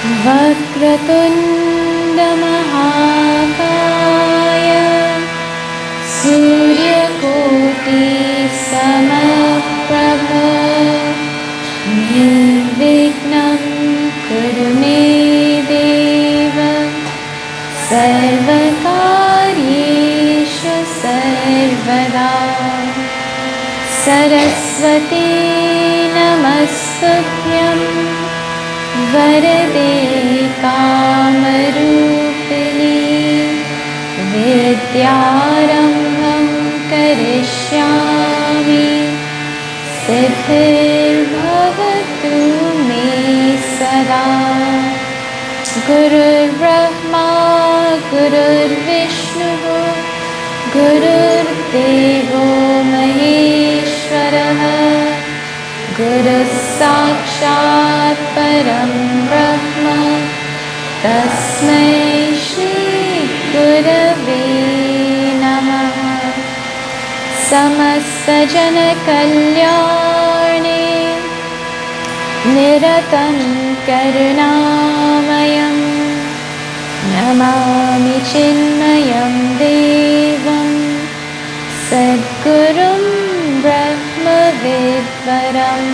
वक्रतुण्डमहाकाय सूर्यकोटिसमप्रभ निर्विघ्नं कुरु मे देव सर्वकार्येषु सर्वदा। सरस्वती नमस्तुभ्यं वरदे कामरूपिणी विद्यारम्भं करिष्यामि सिद्धिर्भवतु मे सदा। गुरुर्ब्रह्मा गुरुर्विष्णुः गुरुर्देवो महेश्वरः गुरुः साक्षात् परं ब्रह्म तस्मै श्री गुरवे नमः। समस्तजनकल्याणे निरतं करुणामयं नमामि चिन्मयं देवं सद्गुरुं ब्रह्मविद्वरं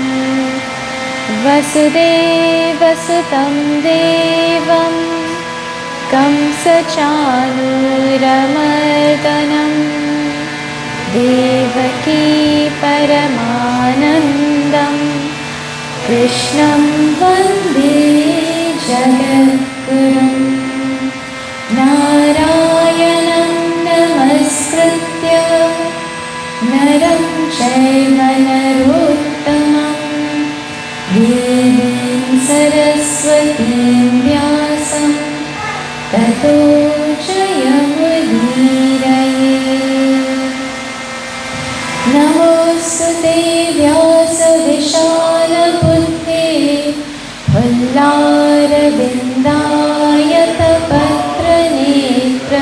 वसुदेवसुतं देवं कंसचाणूरमर्दनं देवकी परमानन्दं कृष्णं वन्दे जगद्गुरुं। नारायणं नमस्कृत्य नरं चैव नरोत्तमं देवीं सरस्वतीं व्यासं ततो जयमुदीरये। नमोऽस्तुते व्यासविशालबुद्धे फुल्लारविन्दायतपत्रनेत्र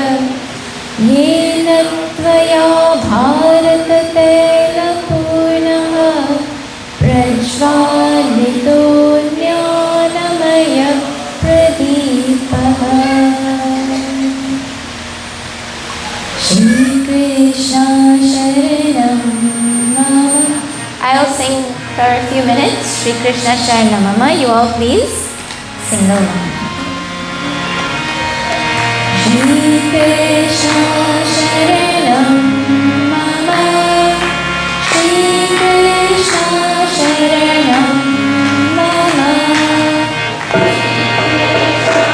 येन त्वया भारततैलपूर्णः प्रज्वालितो ज्ञानमयप्रदीपः। श्रीकृष्ण शरणं मम। I'll sing for a few minutes. Shri Krishna Sharanam Mama. You all please sing along. Shri Krishna Sharanam Mama. Shri Krishna Sharanam Mama. Shri Krishna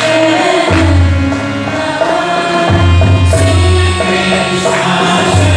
Sharanam Mama. Shri Krishna Sharanam Mama.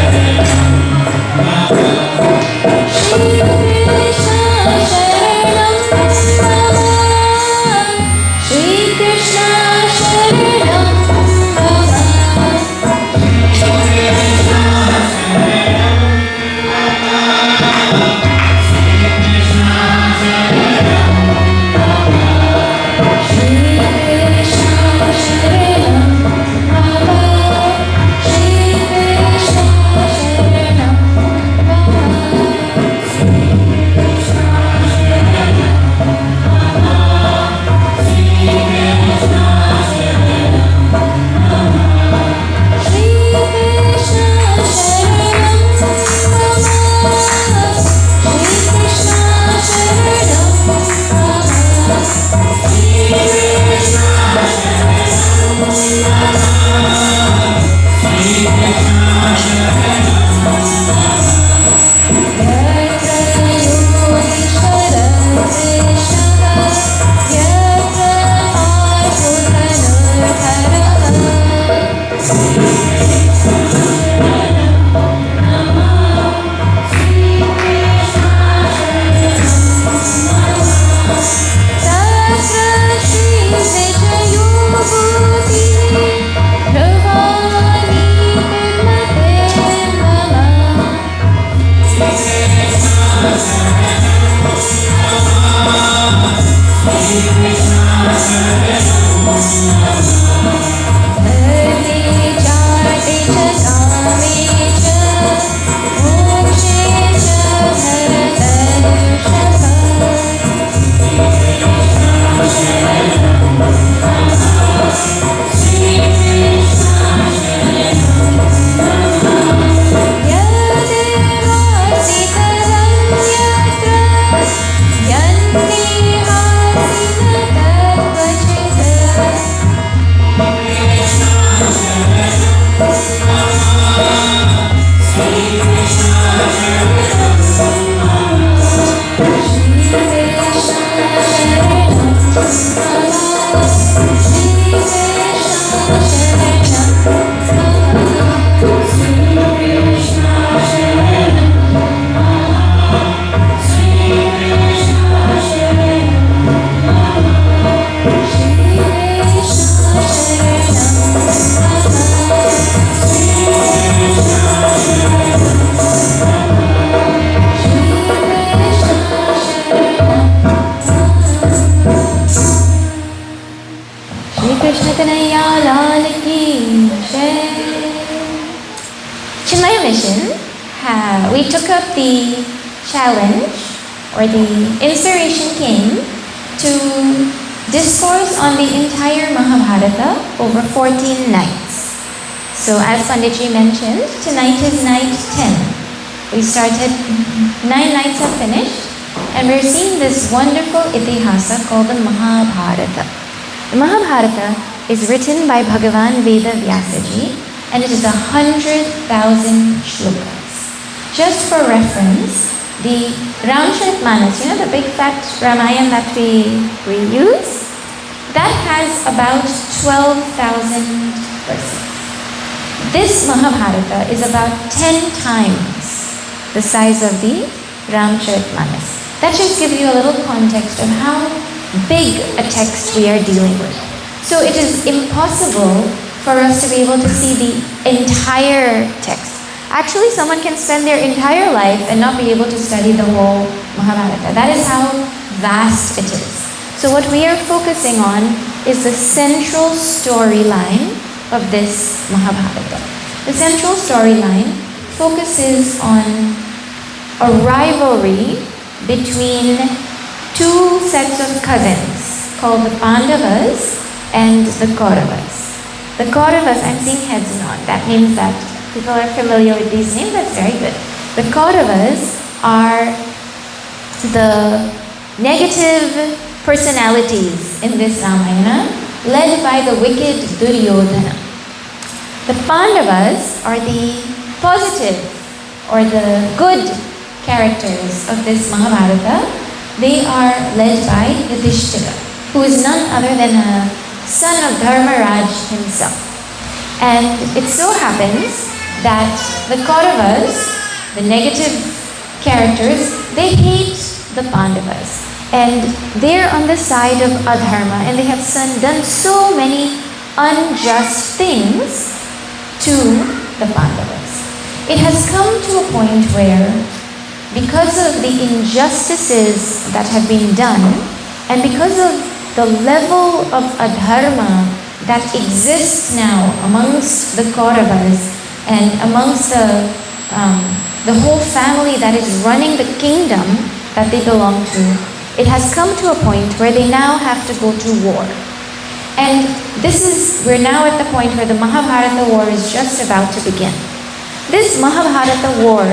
Shri we took up the challenge, or the inspiration came to discourse on the entire Mahabharata over 14 nights. So as Panditji mentioned, tonight is night 10. We started, 9 nights have finished, and we're seeing this wonderful itihasa called the Mahabharata. The Mahabharata is written by Bhagavan Veda Vyasaji, and it is 100,000 shlokas. Just for reference, the Ramcharitmanas, the big fat Ramayana that we use, that has about 12,000 verses. This Mahabharata is about 10 times the size of the Ramcharitmanas. That just gives you a little context of how big a text we are dealing with. So it is impossible for us to be able to see the entire text. Actually, someone can spend their entire life and not be able to study the whole Mahabharata. That is how vast it is. So what we are focusing on is the central storyline of this Mahabharata. The central storyline focuses on a rivalry between two sets of cousins called the Pandavas and the Kauravas. The Kauravas, I'm seeing heads nod. That means that people are familiar with these names. That's very good. The Kauravas are the negative personalities in this Ramayana, led by the wicked Duryodhana. The Pandavas are the positive or the good characters of this Mahabharata. They are led by Yudhishthira, who is none other than a son of Dharmaraj himself. And it so happens that the Kauravas, the negative characters, they hate the Pandavas. And they're on the side of adharma, and they have done so many unjust things to the Pandavas. It has come to a point where, because of the injustices that have been done, and because of the level of adharma that exists now amongst the Kauravas and amongst the whole family that is running the kingdom that they belong to, it has come to a point where they now have to go to war. And we're now at the point where the Mahabharata war is just about to begin. This Mahabharata war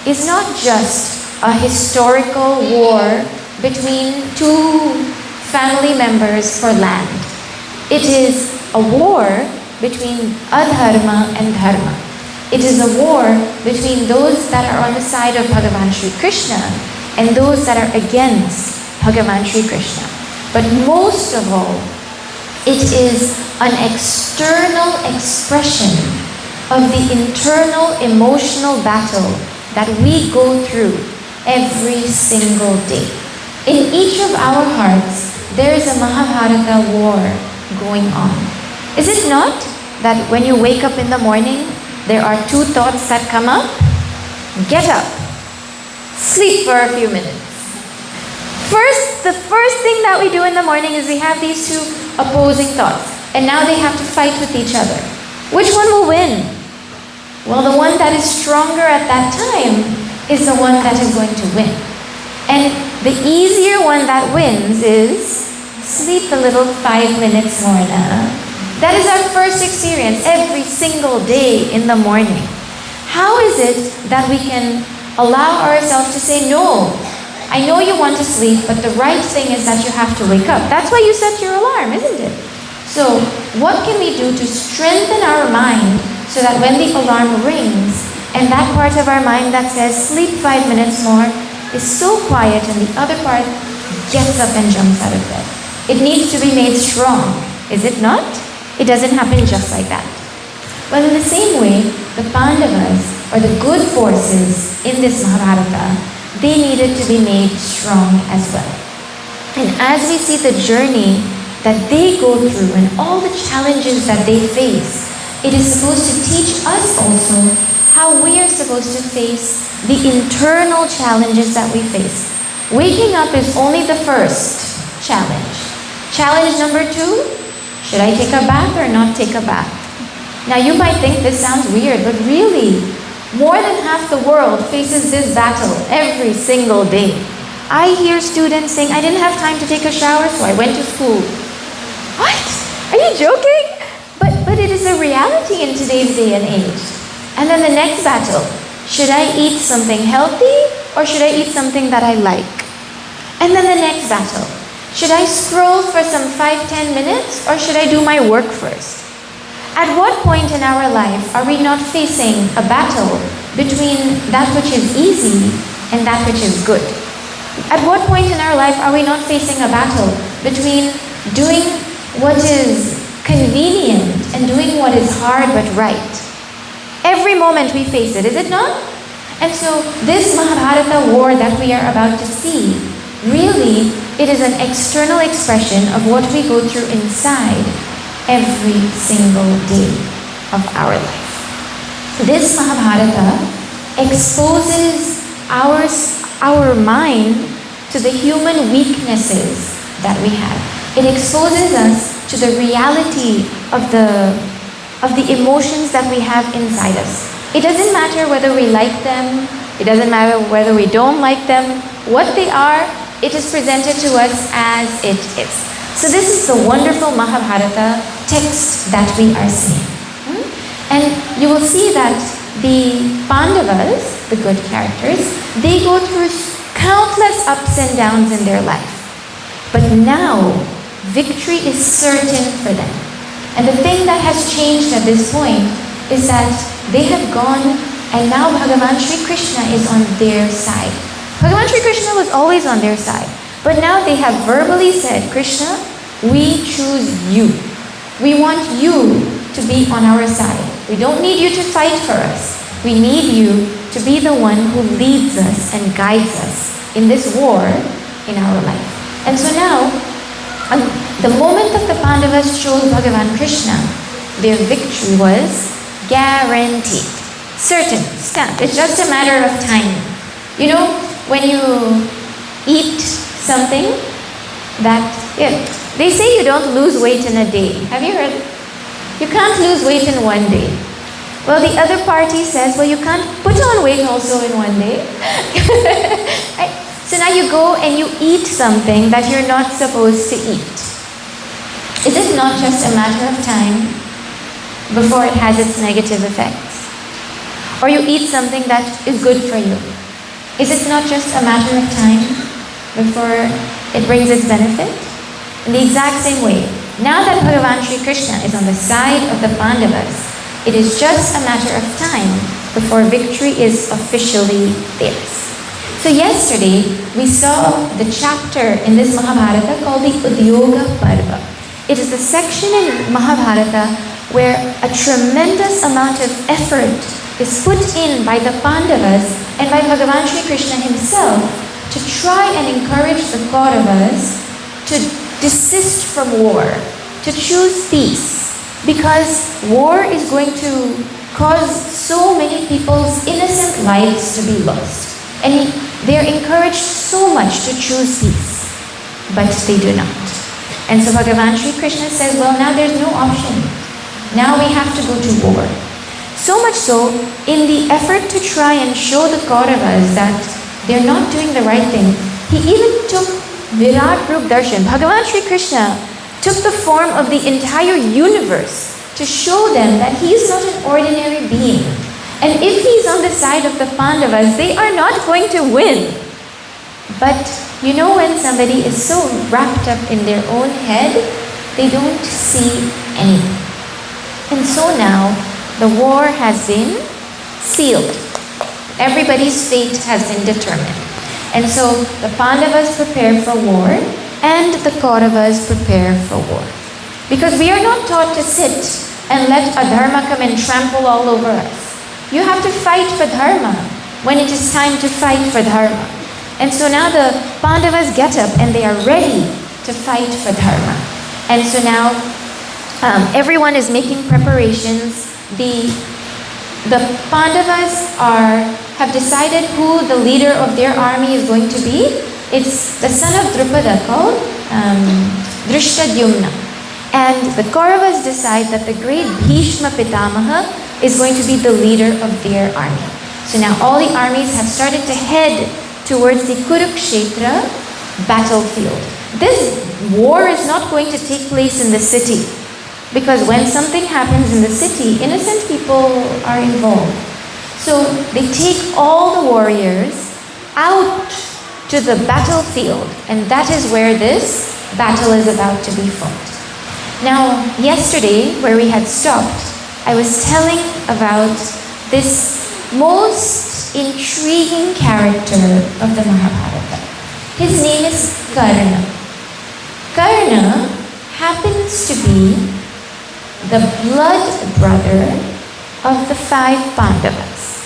is not just a historical war between two family members for land. It is a war between adharma and dharma. It is a war between those that are on the side of Bhagavan Sri Krishna and those that are against Bhagavan Sri Krishna. But most of all, it is an external expression of the internal emotional battle that we go through every single day. In each of our hearts, there is a Mahabharata war going on. Is it not that when you wake up in the morning, there are two thoughts that come up? Get up, sleep for a few minutes. The first thing that we do in the morning is we have these two opposing thoughts, and now they have to fight with each other. Which one will win? Well, the one that is stronger at that time is the one that is going to win. And the easier one that wins is sleep a little 5 minutes more now. That is our first experience every single day in the morning. How is it that we can allow ourselves to say, no, I know you want to sleep, but the right thing is that you have to wake up. That's why you set your alarm, isn't it? So what can we do to strengthen our mind so that when the alarm rings and that part of our mind that says sleep 5 minutes more is so quiet and the other part gets up and jumps out of bed? It needs to be made strong, is it not? It doesn't happen just like that. Well, in the same way, the Pandavas, or the good forces in this Mahabharata, they needed to be made strong as well. And as we see the journey that they go through and all the challenges that they face, it is supposed to teach us also how we are supposed to face the internal challenges that we face. Waking up is only the first challenge. Challenge number 2, should I take a bath or not take a bath? Now you might think this sounds weird, but really, More than half the world faces this battle every single day. I hear students saying, I didn't have time to take a shower, so I went to school. What? Are you joking? But it is a reality in today's day and age. And then the next battle, should I eat something healthy or should I eat something that I like? And then the next battle, should I scroll for some 5-10 minutes or should I do my work first? At what point in our life are we not facing a battle between that which is easy and that which is good? At what point in our life are we not facing a battle between doing what is convenient and doing what is hard but right? Every moment we face it, is it not? And so this Mahabharata war that we are about to see, really, it is an external expression of what we go through inside every single day of our life. This Mahabharata exposes our mind to the human weaknesses that we have. It exposes us to the reality of the emotions that we have inside us. It doesn't matter whether we like them, it doesn't matter whether we don't like them. What they are, it is presented to us as it is. So this is the wonderful Mahabharata text that we are seeing. And you will see that the Pandavas, the good characters, they go through countless ups and downs in their life. But now, victory is certain for them. And the thing that has changed at this point is that they have gone and now Bhagavan Sri Krishna is on their side. Bhagavan Sri Krishna was always on their side. But now they have verbally said, Krishna, we choose you. We want you to be on our side. We don't need you to fight for us. We need you to be the one who leads us and guides us in this war in our life. And so now, the moment that the Pandavas chose Bhagavan Krishna, their victory was guaranteed. Certain, stamped. It's just a matter of time. You know, when you eat something that, they say you don't lose weight in a day. Have you heard? You can't lose weight in one day. Well, the other party says, well, you can't put on weight also in one day. Right? So now you go and you eat something that you're not supposed to eat. Is it not just a matter of time before it has its negative effects? Or you eat something that is good for you. Is it not just a matter of time before it brings its benefit? In the exact same way, now that Bhagavan Sri Krishna is on the side of the Pandavas, it is just a matter of time before victory is officially theirs. So yesterday, we saw the chapter in this Mahabharata called the Udyoga Parva. It is the section in Mahabharata where a tremendous amount of effort is put in by the Pandavas and by Bhagavan Sri Krishna himself to try and encourage the Kauravas to desist from war, to choose peace, because war is going to cause so many people's innocent lives to be lost. And they are encouraged so much to choose peace, but they do not. And so Bhagavan Sri Krishna says, well, now there's no option. Now we have to go to war. So much so, in the effort to try and show the Kauravas that they're not doing the right thing, he even took Virat Rup Darshan. Bhagavan Sri Krishna took the form of the entire universe to show them that he is not an ordinary being. And if he's on the side of the Pandavas, they are not going to win. But you know, when somebody is so wrapped up in their own head, they don't see anything. And so now, the war has been sealed. Everybody's fate has been determined. And so the Pandavas prepare for war and the Kauravas prepare for war. Because we are not taught to sit and let adharma come and trample all over us. You have to fight for dharma when it is time to fight for dharma. And so now the Pandavas get up and they are ready to fight for dharma. And so now everyone is making preparations. The Pandavas have decided who the leader of their army is going to be. It's the son of Drupada called Drishtadyumna. And the Kauravas decide that the great Bhishma Pitamaha is going to be the leader of their army. So now all the armies have started to head towards the Kurukshetra battlefield. This war is not going to take place in the city, because when something happens in the city, innocent people are involved. So they take all the warriors out to the battlefield, and that is where this battle is about to be fought. Now, yesterday, where we had stopped, I was telling about this most intriguing character of the Mahabharata. His name is Karna. Karna happens to be the blood brother of the 5 Pandavas.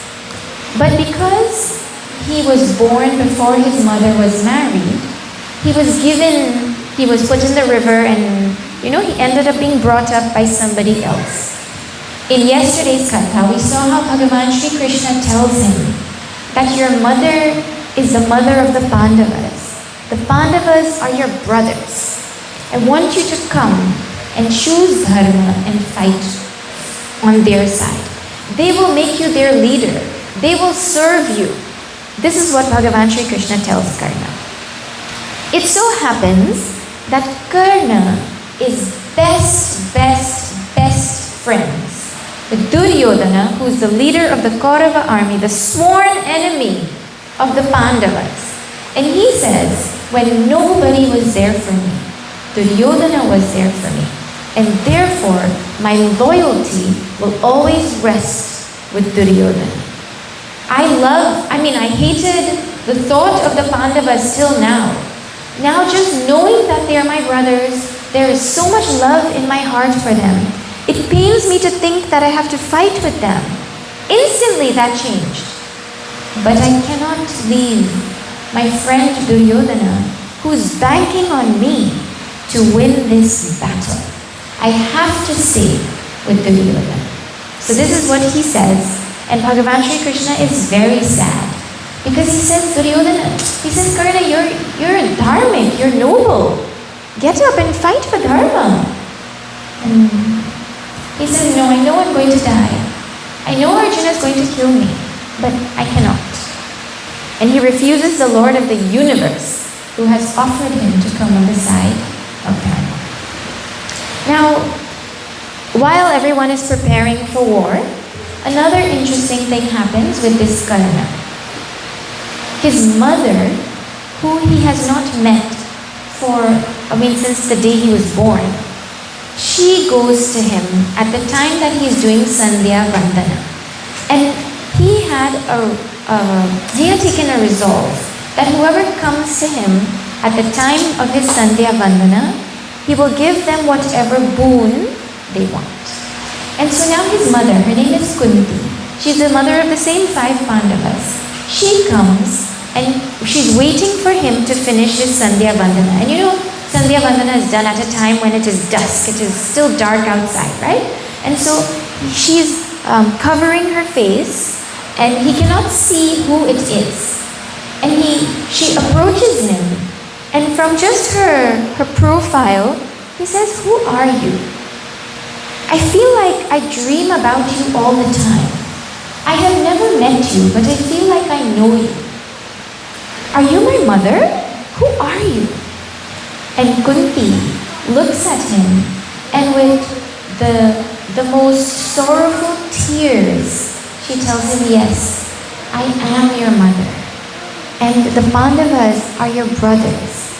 But because he was born before his mother was married, he was put in the river, and he ended up being brought up by somebody else. In yesterday's Katha, we saw how Bhagavan Sri Krishna tells him that your mother is the mother of the Pandavas. The Pandavas are your brothers. I want you to come and choose dharma and fight on their side. They will make you their leader. They will serve you. This is what Bhagavan Sri Krishna tells Karna. It so happens that Karna is best friends with Duryodhana, who is the leader of the Kaurava army, the sworn enemy of the Pandavas. And he says, when nobody was there for me, Duryodhana was there for me. And therefore, my loyalty will always rest with Duryodhana. I hated the thought of the Pandavas till now. Now just knowing that they are my brothers, there is so much love in my heart for them. It pains me to think that I have to fight with them. Instantly that changed. But I cannot leave my friend Duryodhana, who's banking on me to win this battle. I have to stay with Duryodhana. So this is what he says, and Bhagavan Sri Krishna is very sad. Because he says, Karna, you're dharmic, you're noble. Get up and fight for dharma. And he says, no, I know I'm going to die. I know Arjuna is going to kill me, but I cannot. And he refuses the Lord of the universe, who has offered him to come on the side of dharma. Now, while everyone is preparing for war, another interesting thing happens with this Karna. His mother, who he has not met since the day he was born, she goes to him at the time that he's doing Sandhya Vandana. And he had taken a resolve that whoever comes to him at the time of his Sandhya Vandana, he will give them whatever boon they want. And so now his mother, her name is Kunti, she's the mother of the same 5 Pandavas. She comes and she's waiting for him to finish his Sandhya Vandana. And Sandhya Vandana is done at a time when it is dusk, it is still dark outside, right? And so she's covering her face, and he cannot see who it is. And she approaches him, and from just her profile, he says, "Who are you? I feel like I dream about you all the time. I have never met you, but I feel like I know you. Are you my mother? Who are you?" And Kunti looks at him, and with the most sorrowful tears, she tells him, "Yes, I am your mother. And the Pandavas are your brothers."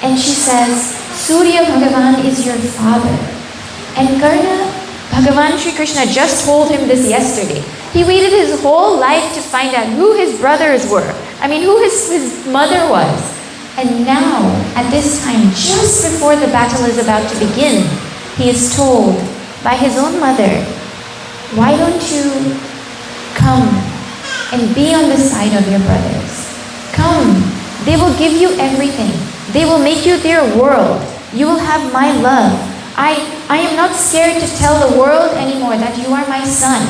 And she says, "Surya Bhagavan is your father." And Karna, Bhagavan Sri Krishna just told him this yesterday. He waited his whole life to find out who his brothers were. Who his mother was. And now, at this time, just before the battle is about to begin, he is told by his own mother, "Why don't you come and be on the side of your brothers? Come, they will give you everything. They will make you their world. You will have my love. I am not scared to tell the world anymore that you are my son.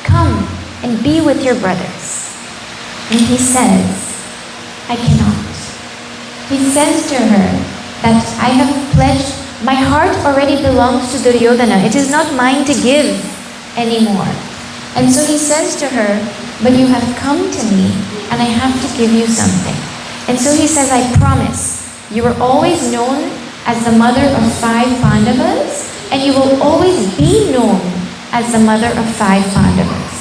Come and be with your brothers." And he says, "I cannot." He says to her that I have pledged, my heart already belongs to Duryodhana. It is not mine to give anymore. And so he says to her, but you have come to me and I have to give you something. And so he says, I promise, you were always known as the mother of 5 Pandavas, and you will always be known as the mother of 5 Pandavas.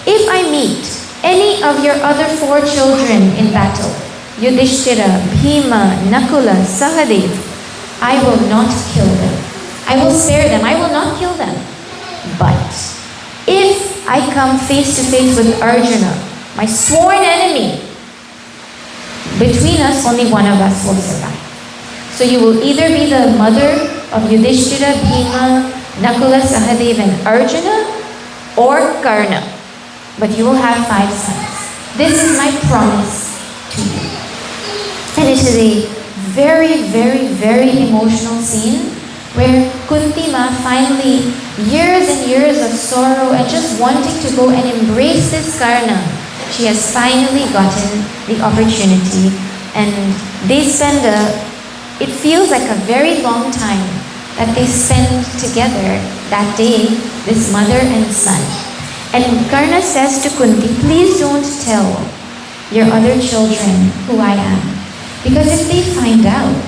If I meet any of your other 4 children in battle, Yudhishthira, Bhima, Nakula, Sahadev, I will not kill them. I will spare them. I will not kill them. But if I come face to face with Arjuna, my sworn enemy, between us only one of us will survive. So you will either be the mother of Yudhishthira, Bhima, Nakula, Sahadev and Arjuna, or Karna. But you will have 5 sons. This is my promise to you. And it is a very, very, very emotional scene where Kunti Ma finally, years and years of sorrow and just wanting to go and embrace this Karna, she has finally gotten the opportunity, and they spend it feels like a very long time that they spend together that day, this mother and son. And Karna says to Kunti, please don't tell your other children who I am. Because if they find out,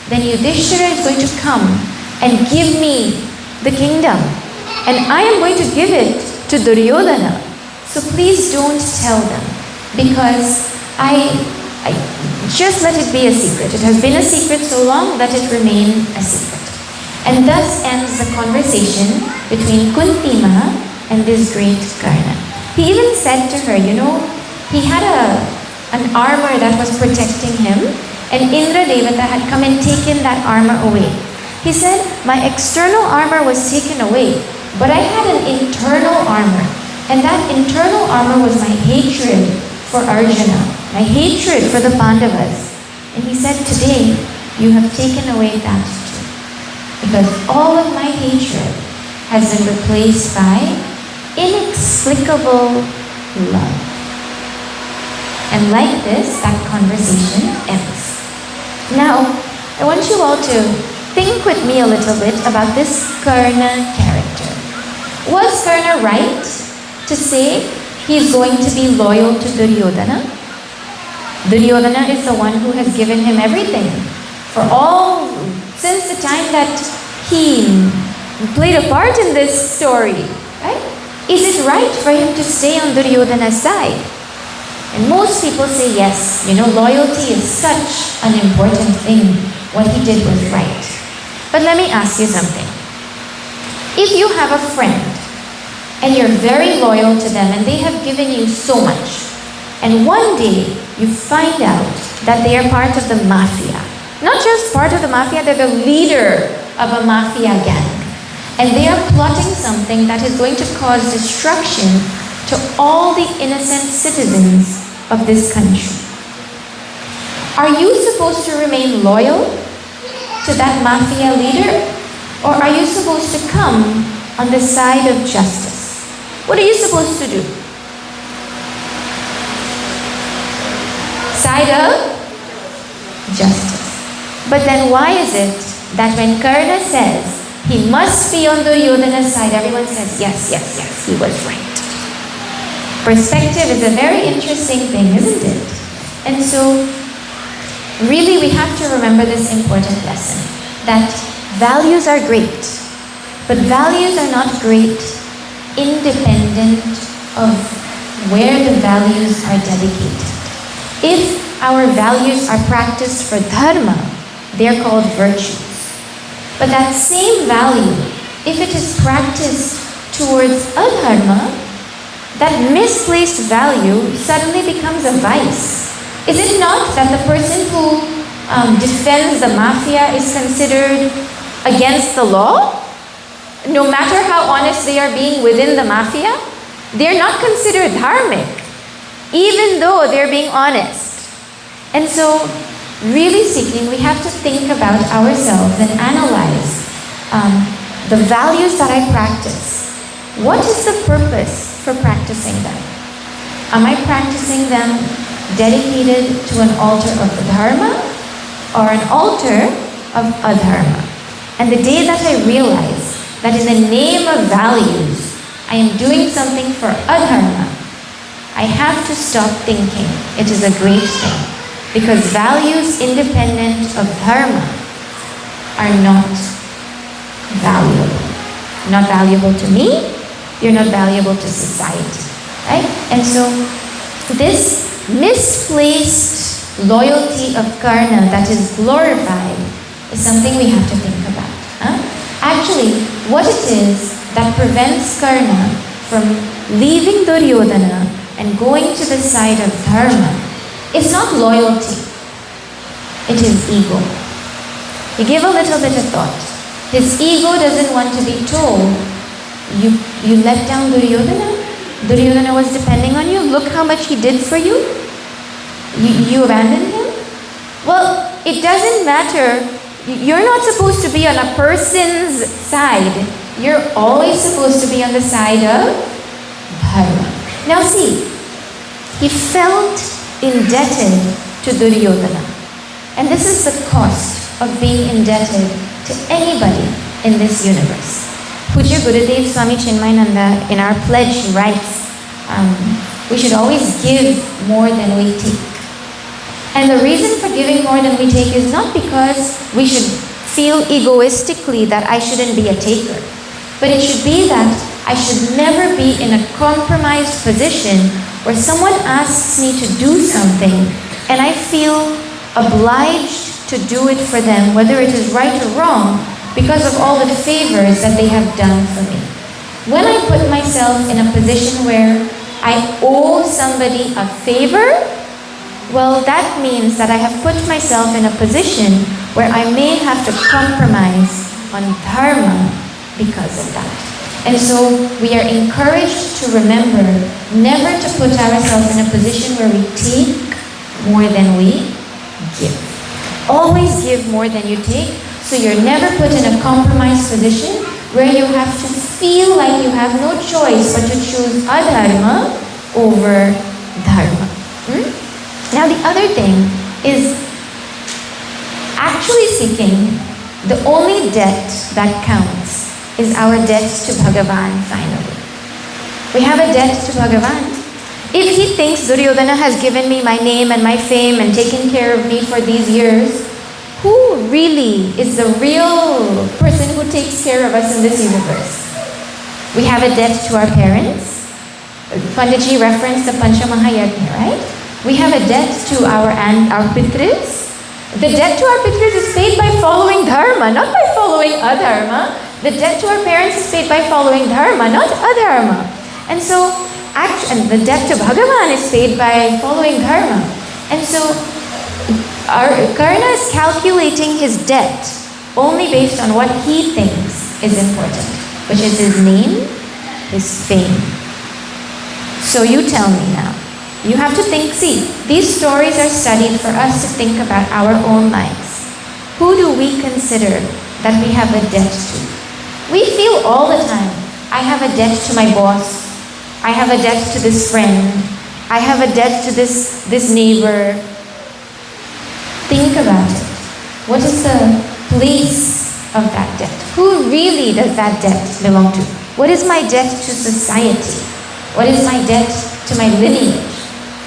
then Yudhishthira is going to come and give me the kingdom. And I am going to give it to Duryodhana. So please don't tell them. Because I just let it be a secret. It has been a secret so long that it remain a secret. And thus ends the conversation between Kunti Ma and this great Karna. He even said to her, he had an armor that was protecting him, and Indra Devata had come and taken that armor away. He said, my external armor was taken away, but I had an internal armor, and that internal armor was my hatred for Arjuna, my hatred for the Pandavas. And he said, today you have taken away that too, because all of my hatred has been replaced by inexplicable love. And like this, that conversation ends. Now, I want you all to think with me a little bit about this Karna character. Was Karna right to say he's going to be loyal to Duryodhana? Duryodhana is the one who has given him everything. Since the time that he played a part in this story, right? Is it right for him to stay on Duryodhana's side? And most people say yes, loyalty is such an important thing. What he did was right. But let me ask you something. If you have a friend and you're very loyal to them and they have given you so much, and one day you find out that they are part of the mafia, not just part of the mafia, they're the leader of a mafia gang, and they are plotting something that is going to cause destruction to all the innocent citizens of this country. Are you supposed to remain loyal to that mafia leader? Or are you supposed to come on the side of justice? What are you supposed to do? Side of justice. But then why is it that when Karna says he must be on Duryodhana's side, everyone says, yes, he was right. Perspective is a very interesting thing, isn't it? And so, really we have to remember this important lesson, that values are great, but values are not great independent of where the values are dedicated. If our values are practiced for dharma, they are called virtues. But that same value, if it is practiced towards adharma, that misplaced value suddenly becomes a vice. Is it not that the person who defends the mafia is considered against the law? No matter how honest they are being within the mafia, they're not considered dharmic, even though they're being honest. And so, really speaking, we have to think about ourselves and analyze the values that I practice. What is the purpose for practicing them? Am I practicing them dedicated to an altar of dharma or an altar of adharma? And the day that I realize that in the name of values, I am doing something for adharma, I have to stop thinking it is a great thing, because values independent of dharma are not valuable. Not valuable to me, you're not valuable to society, right? And so this misplaced loyalty of karna that is glorified is something we have to think about. Actually, what it is that prevents Karna from leaving Duryodhana and going to the side of dharma is not loyalty, it is ego. You give a little bit of thought. His ego doesn't want to be told, you let down Duryodhana? Duryodhana was depending on you. Look how much he did for you. You abandoned him? Well, it doesn't matter. You're not supposed to be on a person's side. You're always supposed to be on the side of dharma. Now see, he felt indebted to Duryodhana. And this is the cost of being indebted to anybody in this universe. Pujya Gurudev Swami Chinmayananda, in our pledge, he writes, we should always give more than we take. And the reason for giving more than we take is not because we should feel egoistically that I shouldn't be a taker, but it should be that I should never be in a compromised position where someone asks me to do something and I feel obliged to do it for them, whether it is right or wrong, because of all the favors that they have done for me. When I put myself in a position where I owe somebody a favor, well, that means that I have put myself in a position where I may have to compromise on dharma because of that. And so we are encouraged to remember never to put ourselves in a position where we take more than we give. Always give more than you take, so you're never put in a compromised position where you have to feel like you have no choice but to choose adharma over dharma. Now the other thing is, actually speaking, the only debt that counts is our debt to Bhagavan finally. We have a debt to Bhagavan. If he thinks Duryodhana has given me my name and my fame and taken care of me for these years, who really is the real person who takes care of us in this universe? We have a debt to our parents. Panditji referenced the Pancha Mahayajna, right? We have a debt to our pitris. The debt to our pitris is paid by following dharma, not by following adharma. The debt to our parents is paid by following dharma, not adharma. And so, and the debt to Bhagavan is paid by following dharma. And so, our Karna is calculating his debt only based on what he thinks is important, which is his name, his fame. So you tell me now. You have to think, see, these stories are studied for us to think about our own lives. Who do we consider that we have a debt to? We feel all the time, I have a debt to my boss, I have a debt to this friend, I have a debt to this neighbor. Think about it. What is the place of that debt? Who really does that debt belong to? What is my debt to society? What is my debt to my lineage?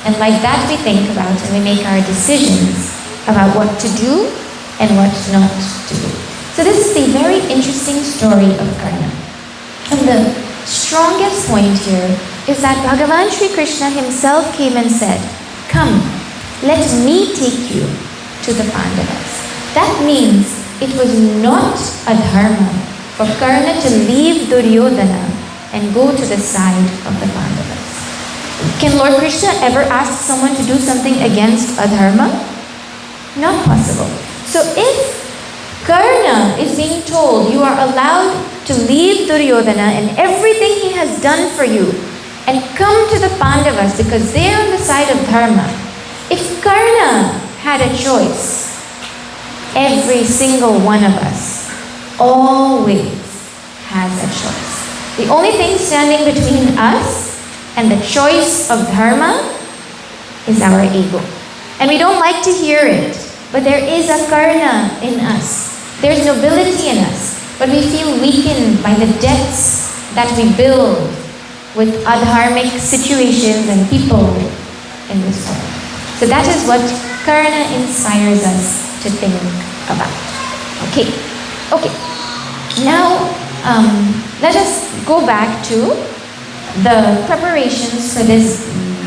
And like that we think about and we make our decisions about what to do and what not to do. So this is the very interesting story of Karna. And the strongest point here is that Bhagavan Sri Krishna himself came and said, "Come, let me take you to the Pandavas." That means it was not a dharma for Karna to leave Duryodhana and go to the side of the Pandavas. Can Lord Krishna ever ask someone to do something against adharma? Not possible. So if Karna is being told you are allowed to leave Duryodhana and everything he has done for you and come to the Pandavas because they are on the side of dharma, if Karna had a choice, every single one of us always has a choice. The only thing standing between us and the choice of dharma is our ego. And we don't like to hear it, but there is a karna in us. There's nobility in us, but we feel weakened by the debts that we build with adharmic situations and people in this world. So that is what Karna inspires us to think about. Okay. Now, let us go back to the preparations for this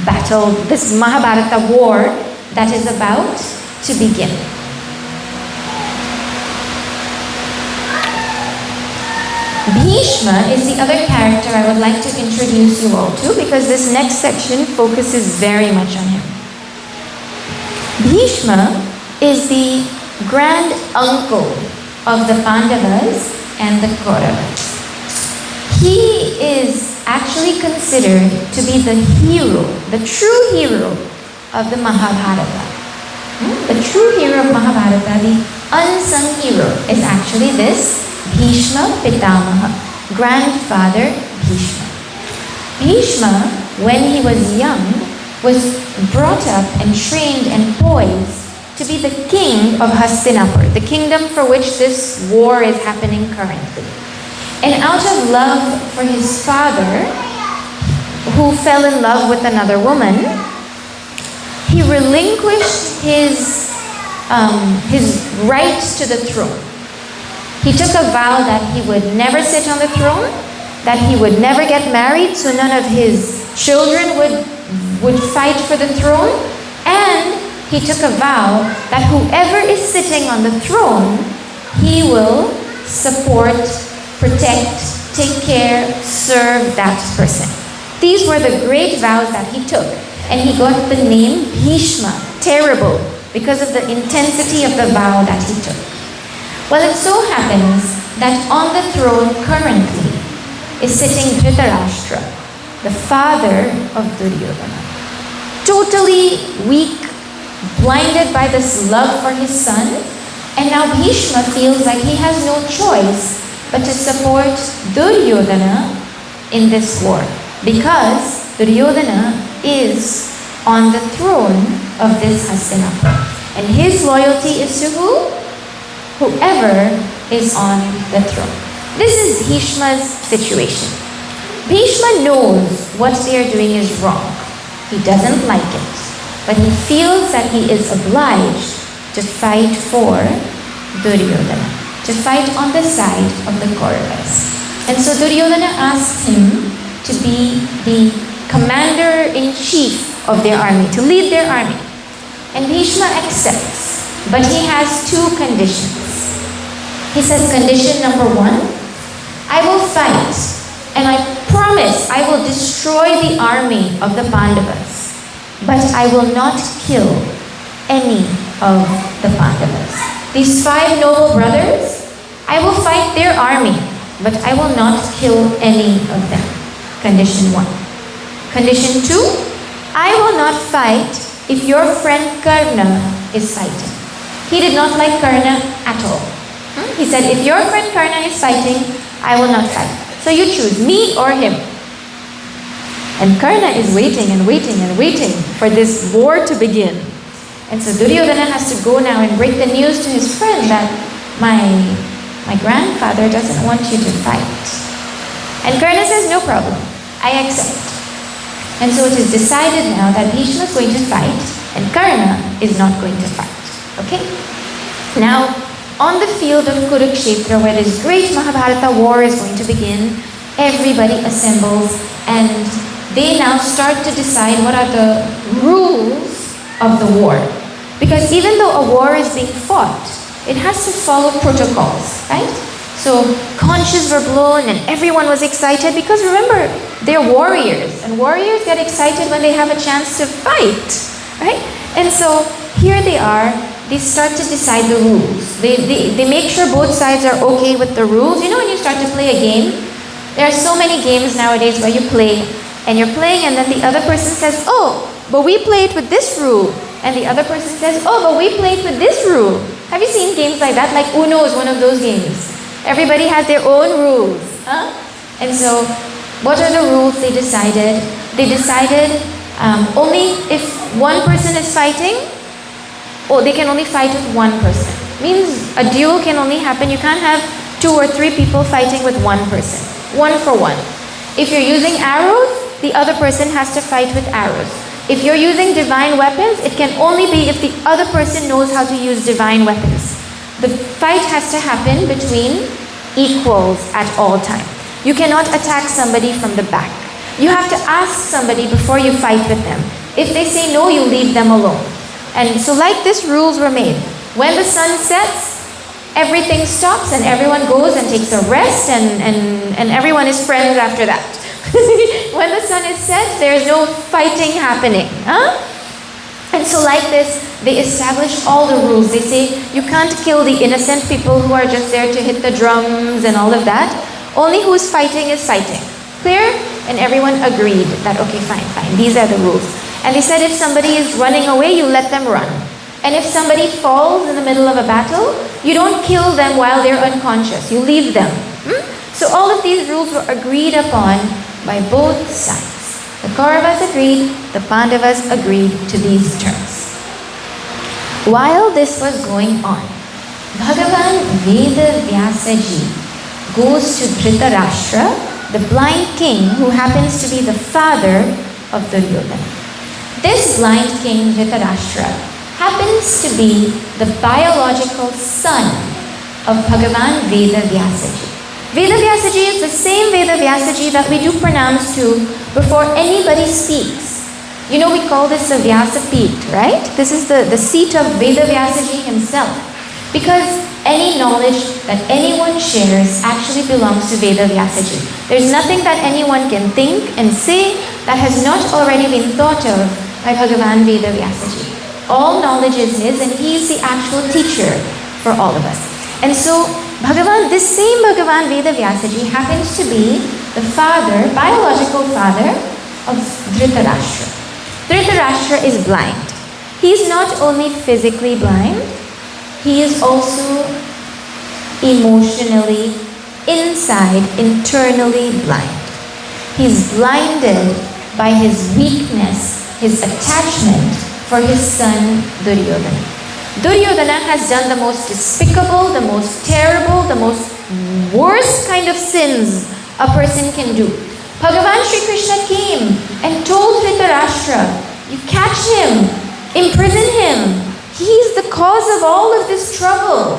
battle, this Mahabharata war that is about to begin. Bhishma is the other character I would like to introduce you all to, because this next section focuses very much on him. Bhishma is the grand uncle of the Pandavas and the Kauravas. He is actually considered to be the hero, the true hero of the Mahabharata. The true hero of Mahabharata, the unsung hero, is actually this Bhishma Pitamaha, grandfather Bhishma. Bhishma, when he was young, was brought up and trained and poised to be the king of Hastinapur, the kingdom for which this war is happening currently. And out of love for his father, who fell in love with another woman, he relinquished his right to the throne. He took a vow that he would never sit on the throne, that he would never get married, so none of his children would fight for the throne, and he took a vow that whoever is sitting on the throne, he will support, protect, take care, serve that person. These were the great vows that he took, and he got the name Bhishma, terrible, because of the intensity of the vow that he took. Well, it so happens that on the throne currently is sitting Dhritarashtra, the father of Duryodhana. Totally weak, blinded by this love for his son, and now Bhishma feels like he has no choice but to support Duryodhana in this war, because Duryodhana is on the throne of this Hastinapur. And his loyalty is to who? Whoever is on the throne. This is Bhishma's situation. Bhishma knows what they are doing is wrong. He doesn't like it, but he feels that he is obliged to fight for Duryodhana, to fight on the side of the Kauravas. And so Duryodhana asks him to be the commander-in-chief of their army, to lead their army. And Bhishma accepts, but he has two conditions. He says, condition number one, I will fight, and I promise I will destroy the army of the Pandavas, but I will not kill any of the Pandavas. These 5 noble brothers, I will fight their army, but I will not kill any of them. Condition 1. Condition 2, I will not fight if your friend Karna is fighting. He did not like Karna at all. He said, if your friend Karna is fighting, I will not fight. So you choose, me or him. And Karna is waiting and waiting and waiting for this war to begin. And so Duryodhana has to go now and break the news to his friend that my grandfather doesn't want you to fight. And Karna says, no problem, I accept. And so it is decided now that Bhishma is going to fight and Karna is not going to fight. Okay? Now, on the field of Kurukshetra, where this great Mahabharata war is going to begin, everybody assembles and they now start to decide what are the rules of the war. Because even though a war is being fought, it has to follow protocols, right? So conches were blown and everyone was excited because remember, they're warriors and warriors get excited when they have a chance to fight, right? And so here they are, they start to decide the rules. They make sure both sides are okay with the rules. You know when you start to play a game, there are so many games nowadays where you play and you're playing and then the other person says, oh, but we play it with this rule. And the other person says, oh, but we play it with this rule. Have you seen games like that? Like Uno is one of those games. Everybody has their own rules. Huh? And so, what are the rules they decided? They decided only if one person is fighting, they can only fight with one person. Means a duel can only happen. You can't have 2 or 3 people fighting with one person. 1 for 1. If you're using arrows, the other person has to fight with arrows. If you're using divine weapons, it can only be if the other person knows how to use divine weapons. The fight has to happen between equals at all times. You cannot attack somebody from the back. You have to ask somebody before you fight with them. If they say no, you leave them alone. And so like this, rules were made. When the sun sets, everything stops and everyone goes and takes a rest and everyone is friends after that. When the sun is set, there is no fighting happening. Huh? And so like this, they establish all the rules. They say you can't kill the innocent people who are just there to hit the drums and all of that. Only who's fighting is fighting. Clear? And everyone agreed that, okay, fine, these are the rules. And they said if somebody is running away, you let them run. And if somebody falls in the middle of a battle, you don't kill them while they're unconscious. You leave them. So all of these rules were agreed upon by both sides. The Kauravas agreed, the Pandavas agreed to these terms. While this was going on, Bhagavan Veda Vyasaji goes to Dhritarashtra, the blind king who happens to be the father of Duryodhana. This blind king Dhritarashtra happens to be the biological son of Bhagavan Veda Vyasaji. Veda Vyasaji is the same Veda Vyasaji that we do pranams to before anybody speaks. You know, we call this the Vyasapeeth, right? This is the seat of Veda Vyasaji himself. Because any knowledge that anyone shares actually belongs to Veda Vyasaji. There's nothing that anyone can think and say that has not already been thought of by Bhagavan Veda Vyasaji. All knowledge is his and he's the actual teacher for all of us. And so this same Bhagavan Veda Vyasaji happens to be the father, biological father of Dhritarashtra. Dhritarashtra is blind. He's not only physically blind, he is also emotionally, internally blind. He's blinded by his weakness, his attachment for his son Duryodhana. Duryodhana has done the most despicable, the most terrible, the most worst kind of sins a person can do. Bhagavan Sri Krishna came and told Dhritarashtra, you catch him, imprison him. He's the cause of all of this trouble.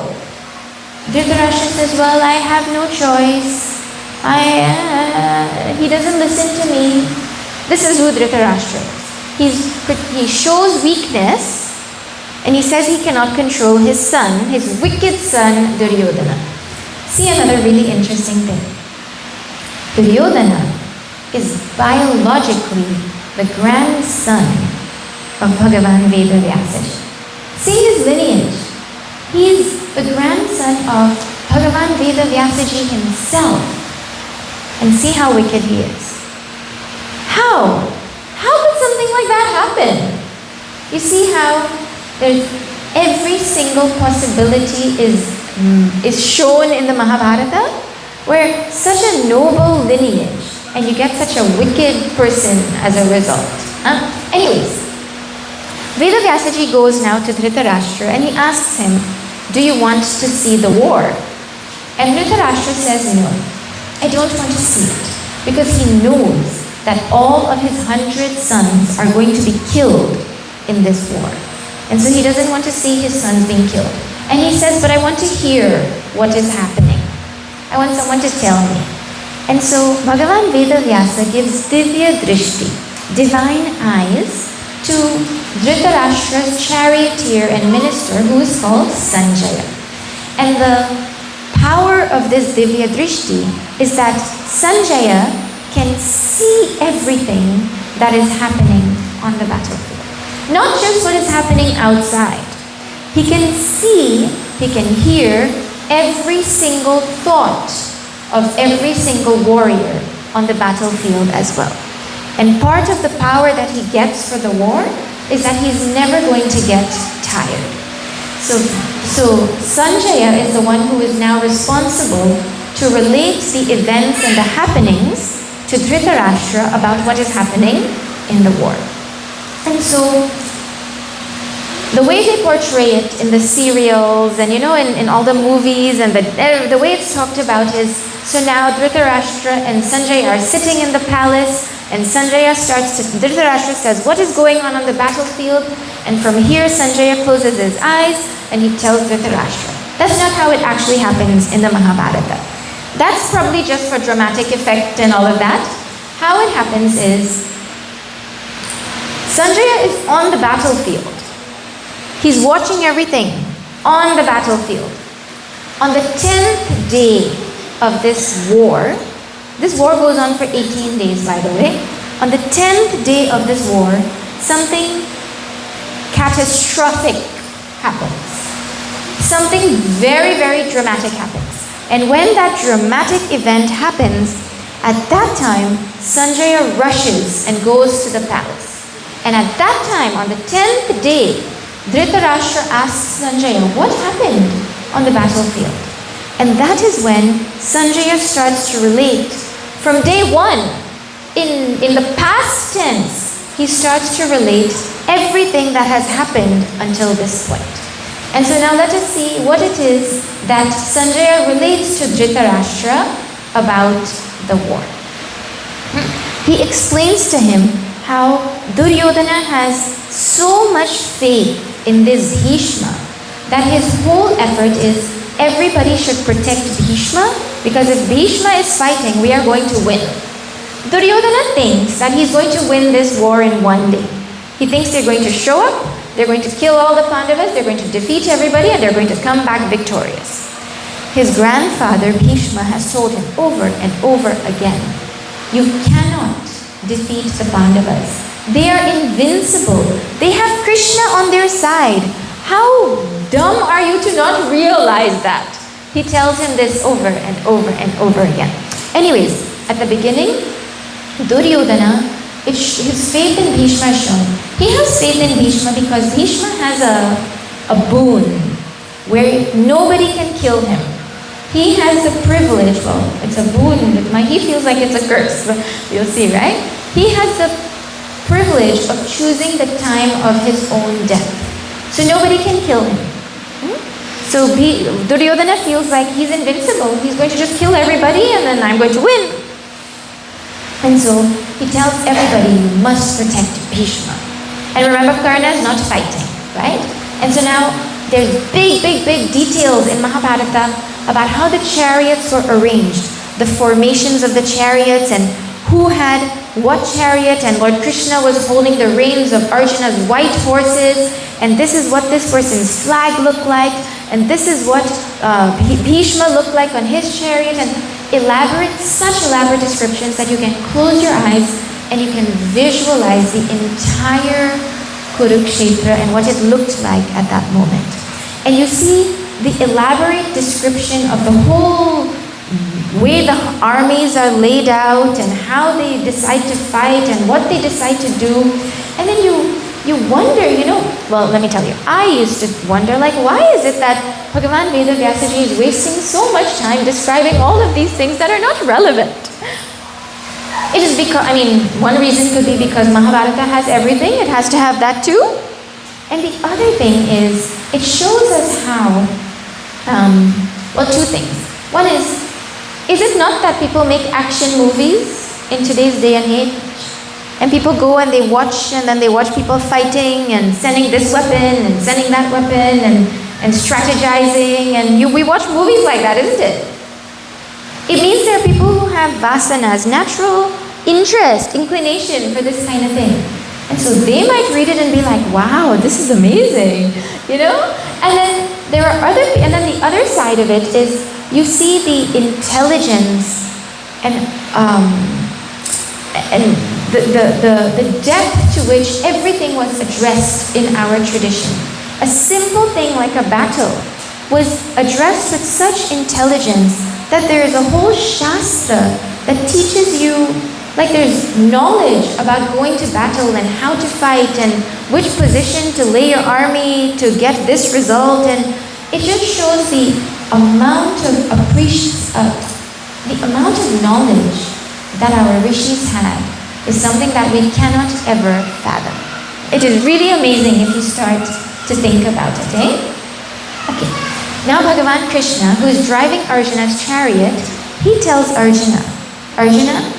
Dhritarashtra says, well, I have no choice. He doesn't listen to me. This is who Dhritarashtra is. He shows weakness and he says he cannot control his son, his wicked son Duryodhana. See another really interesting thing. Duryodhana is biologically the grandson of Bhagavan Veda Vyasaji. See his lineage. He is the grandson of Bhagavan Veda Vyasaji himself. And see how wicked he is. How? How could something like that happen? You see how there's every single possibility is shown in the Mahabarata, where such a noble lineage and you get such a wicked person as a result. Anyways, Veda Vyasaji goes now to Dhritarashtra and he asks him, do you want to see the war? And Dhritarashtra says, no, I don't want to see it, because he knows that all of his 100 sons are going to be killed in this war. And so he doesn't want to see his sons being killed. And he says, but I want to hear what is happening. I want someone to tell me. And so Bhagavan Veda Vyasa gives Divya Drishti, divine eyes, to Dhritarashtra's charioteer and minister who is called Sanjaya. And the power of this Divya Drishti is that Sanjaya can see everything that is happening on the battlefield. Not just what is happening outside. He can see, he can hear every single thought of every single warrior on the battlefield as well. And part of the power that he gets for the war is that he's never going to get tired. So Sanjaya is the one who is now responsible to relate the events and the happenings to Dhritarashtra about what is happening in the war. And so The way they portray it in the serials and in all the movies and the way it's talked about is, so now Dhritarashtra and Sanjay are sitting in the palace, and Dhritarashtra says, what is going on the battlefield? And from here Sanjaya closes his eyes and he tells Dhritarashtra. That's not how it actually happens in the Mahabharata. That's probably just for dramatic effect and all of that. How it happens is, Sanjaya is on the battlefield. He's watching everything on the battlefield. On the 10th day of this war goes on for 18 days, by the way. On the 10th day of this war, something catastrophic happens. Something very, very dramatic happens. And when that dramatic event happens, at that time, Sanjaya rushes and goes to the palace. And at that time, on the 10th day, Dhritarashtra asks Sanjaya, what happened on the battlefield? And that is when Sanjaya starts to relate. From day one, in the past tense, he starts to relate everything that has happened until this point. And so now let us see what it is that Sanjaya relates to Dhritarashtra about the war. He explains to him how Duryodhana has so much faith in this Bhishma that his whole effort is everybody should protect Bhishma, because if Bhishma is fighting, we are going to win. Duryodhana thinks that he's going to win this war in one day. He thinks they're going to show up, they're going to kill all the Pandavas, they're going to defeat everybody, and they're going to come back victorious. His grandfather Bhishma has told him over and over again, you cannot defeat the Pandavas. They are invincible. They have Krishna on their side. How dumb are you to not realize that? He tells him this over and over and over again. Anyways, at the beginning, Duryodhana, his faith in Bhishma is shown. He has faith in Bhishma because Bhishma has a boon where nobody can kill him. He has the privilege, well, it's a boon, he feels like it's a curse, but you'll see, right? He has the privilege of choosing the time of his own death. So nobody can kill him. So Duryodhana feels like he's invincible. He's going to just kill everybody and then I'm going to win. And so he tells everybody, you must protect Bhishma. And remember, Karna is not fighting, right? And so now there's big details in Mahabharata about how the chariots were arranged, the formations of the chariots and who had what chariot, and Lord Krishna was holding the reins of Arjuna's white horses, and this is what this person's flag looked like, and this is what Bhishma looked like on his chariot, and such elaborate descriptions that you can close your eyes and you can visualize the entire Kurukshetra and what it looked like at that moment. And you see the elaborate description of the whole way the armies are laid out and how they decide to fight and what they decide to do. And then you wonder, well, let me tell you, I used to wonder, why is it that Bhagavan Veda Vyasaji is wasting so much time describing all of these things that are not relevant? It is because, one reason could be because Mahabharata has everything, it has to have that too. And the other thing is, it shows us how, two things. One is it not that people make action movies in today's day and age? And people go and they watch, and then they watch people fighting and sending this weapon and sending that weapon and strategizing, and we watch movies like that, isn't it? It means there are people who have vasanas, natural interest, inclination for this kind of thing. And so they might read it and be like, wow, this is amazing, And then and then the other side of it is you see the intelligence and the depth to which everything was addressed in our tradition. A simple thing like a battle was addressed with such intelligence that there is a whole shastra that teaches you, there's knowledge about going to battle and how to fight and which position to lay your army to get this result, and it just shows the amount of knowledge that our rishis had is something that we cannot ever fathom. It is really amazing if you start to think about it, eh? Okay. Now Bhagavan Krishna, who is driving Arjuna's chariot, he tells Arjuna, Arjuna,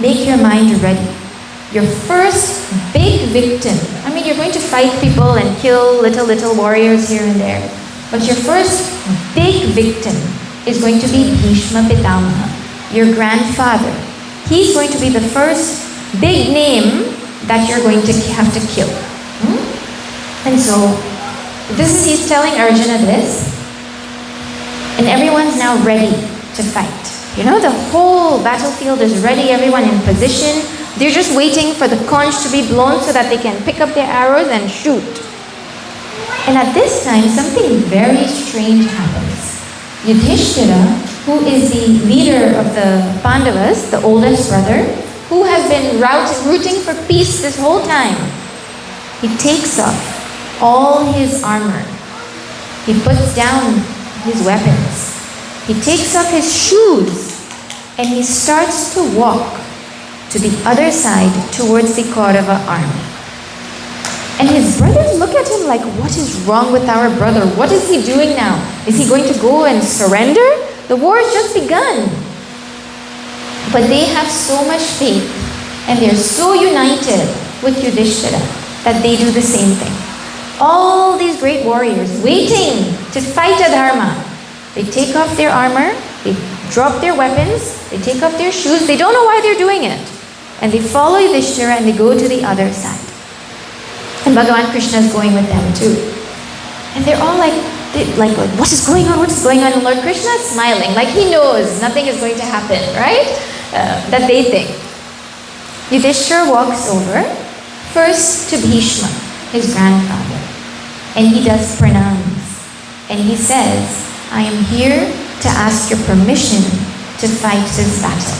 make your mind ready. Your first big victim, I mean, you're going to fight people and kill little warriors here and there, but your first big victim is going to be Bhishma Pitamaha, your grandfather. He's going to be the first big name that you're going to have to kill. And so, he's telling Arjuna this, and everyone's now ready to fight. You know, the whole battlefield is ready, everyone in position. They're just waiting for the conch to be blown so that they can pick up their arrows and shoot. And at this time, something very strange happens. Yudhishthira, who is the leader of the Pandavas, the oldest brother, who has been rooting for peace this whole time, he takes off all his armor. He puts down his weapons. He takes off his shoes and he starts to walk to the other side towards the Kaurava army. And his brothers look at him like, what is wrong with our brother? What is he doing now? Is he going to go and surrender? The war has just begun. But they have so much faith and they're so united with Yudhishthira that they do the same thing. All these great warriors waiting to fight Adharma, they take off their armor, they drop their weapons, they take off their shoes, they don't know why they're doing it. And they follow Yudhishthira and they go to the other side. And Bhagavan Krishna is going with them too. And they're all like, what is going on? What is going on? And Lord Krishna is smiling, like he knows nothing is going to happen, right? That they think. Yudhishthira walks over first to Bhishma, his grandfather. And he does pranams. And he says, I am here to ask your permission to fight this battle.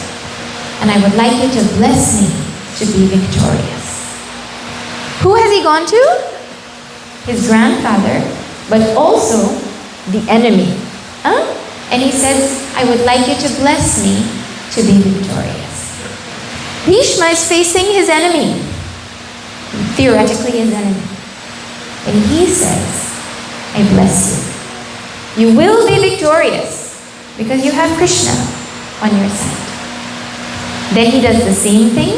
And I would like you to bless me to be victorious. Who has he gone to? His grandfather, but also the enemy. And he says, I would like you to bless me to be victorious. Bhishma is facing his enemy, theoretically his enemy. And he says, I bless you. You will be victorious because you have Krishna on your side. Then he does the same thing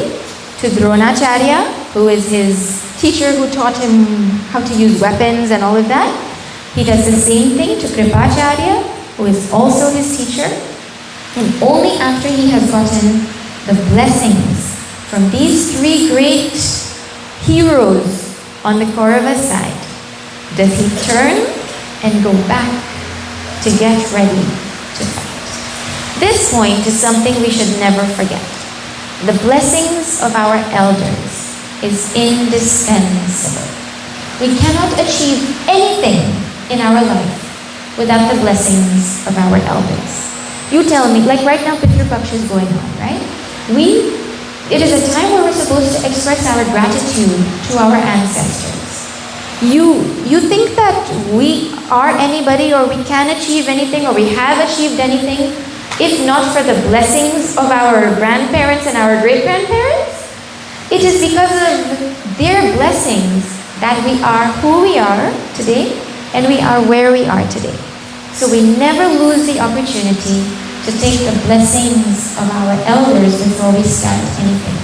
to Dronacharya, who is his teacher who taught him how to use weapons and all of that. He does the same thing to Kripacharya, who is also his teacher. And only after he has gotten the blessings from these three great heroes on the Kaurava side does he turn and go back to get ready to fight. This point is something we should never forget. The blessings of our elders is indispensable. We cannot achieve anything in our life without the blessings of our elders. You tell me, like right now Pitru Paksha is going on, right? It is a time where we're supposed to express our gratitude to our ancestors. You think that we are anybody or we can achieve anything or we have achieved anything if not for the blessings of our grandparents and our great-grandparents? It is because of their blessings that we are who we are today and we are where we are today. So we never lose the opportunity to take the blessings of our elders before we start anything.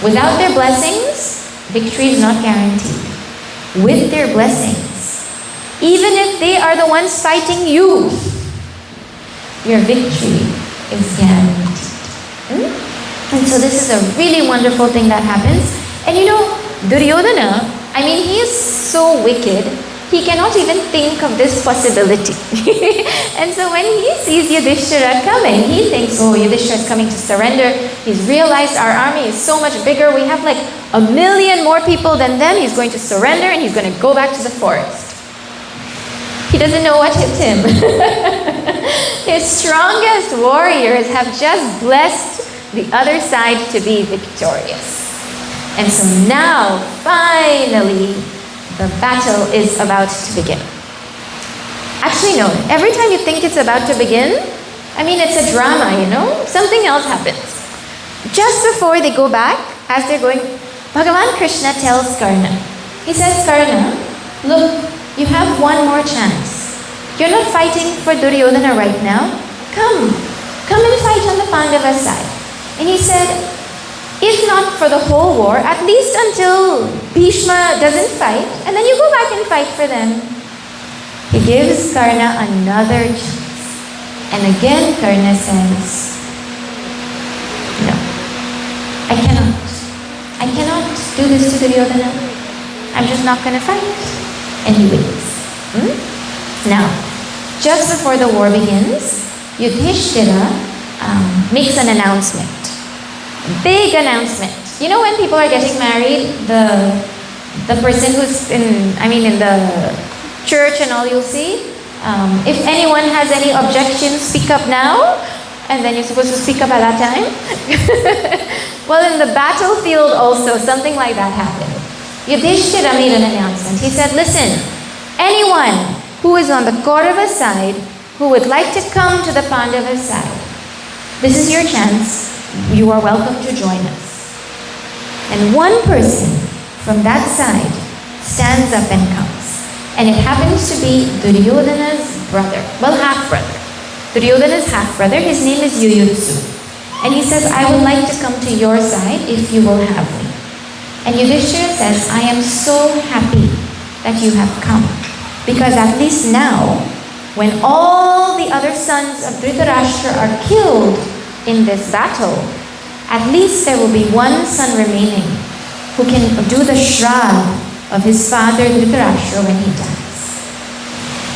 Without their blessings, victory is not guaranteed. With their blessings, even if they are the ones fighting you, your victory is guaranteed. And so this is a really wonderful thing that happens. And you know, Duryodhana, I mean, he is so wicked, he cannot even think of this possibility. And so when he sees Yudhishthira coming, he thinks, oh, Yudhishthira is coming to surrender. He's realized our army is so much bigger. We have like 1 million more people than them. He's going to surrender and he's going to go back to the forest. He doesn't know what hit him. His strongest warriors have just blessed the other side to be victorious. And so now, finally, the battle is about to begin. Actually, no. Every time you think it's about to begin, I mean, it's a drama, you know? Something else happens. Just before they go back, as they're going, Bhagavan Krishna tells Karna. He says, Karna, look, you have one more chance. You're not fighting for Duryodhana right now. Come and fight on the Pandava side. And he said, if not for the whole war, at least until Bhishma doesn't fight, and then you go back and fight for them. He gives Karna another chance. And again Karna says, no, I cannot do this to Duryodhana. I'm just not going to fight. And he waits. Now, just before the war begins, Yudhishthira makes an announcement. Big announcement. You know when people are getting married, the person who's in the church and all, you'll see, if anyone has any objections, speak up now, and then you're supposed to speak up at that time. Well, in the battlefield also, something like that happened. Yudhishthira made an announcement. He said, listen, anyone who is on the Kaurava side who would like to come to the Pandava side, this is your chance. You are welcome to join us. And one person from that side stands up and comes. And it happens to be Duryodhana's brother. Well, half-brother. Duryodhana's half-brother. His name is Yuyutsu. And he says, I would like to come to your side if you will have me. And Yudhishthira says, I am so happy that you have come. Because at least now, when all the other sons of Dhritarashtra are killed in this battle, at least there will be one son remaining who can do the shroud of his father Dhritarashtra when he dies.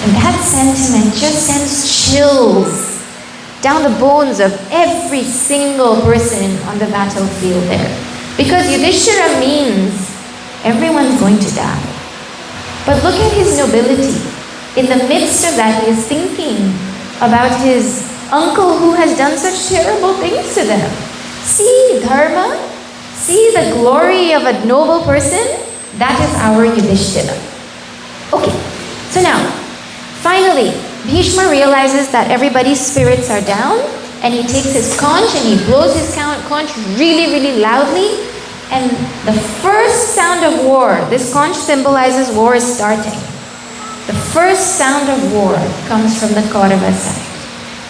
And that sentiment just sends chills down the bones of every single person on the battlefield there. Because Yudhishthira means everyone's going to die. But look at his nobility. In the midst of that, he is thinking about his uncle who has done such terrible things to them. See dharma, see the glory of a noble person. That is our Yudhishthira. Okay, so now, finally, Bhishma realizes that everybody's spirits are down, and he takes his conch and he blows his conch really, really loudly. And the first sound of war, this conch symbolizes war is starting. The first sound of war comes from the Kaurava side.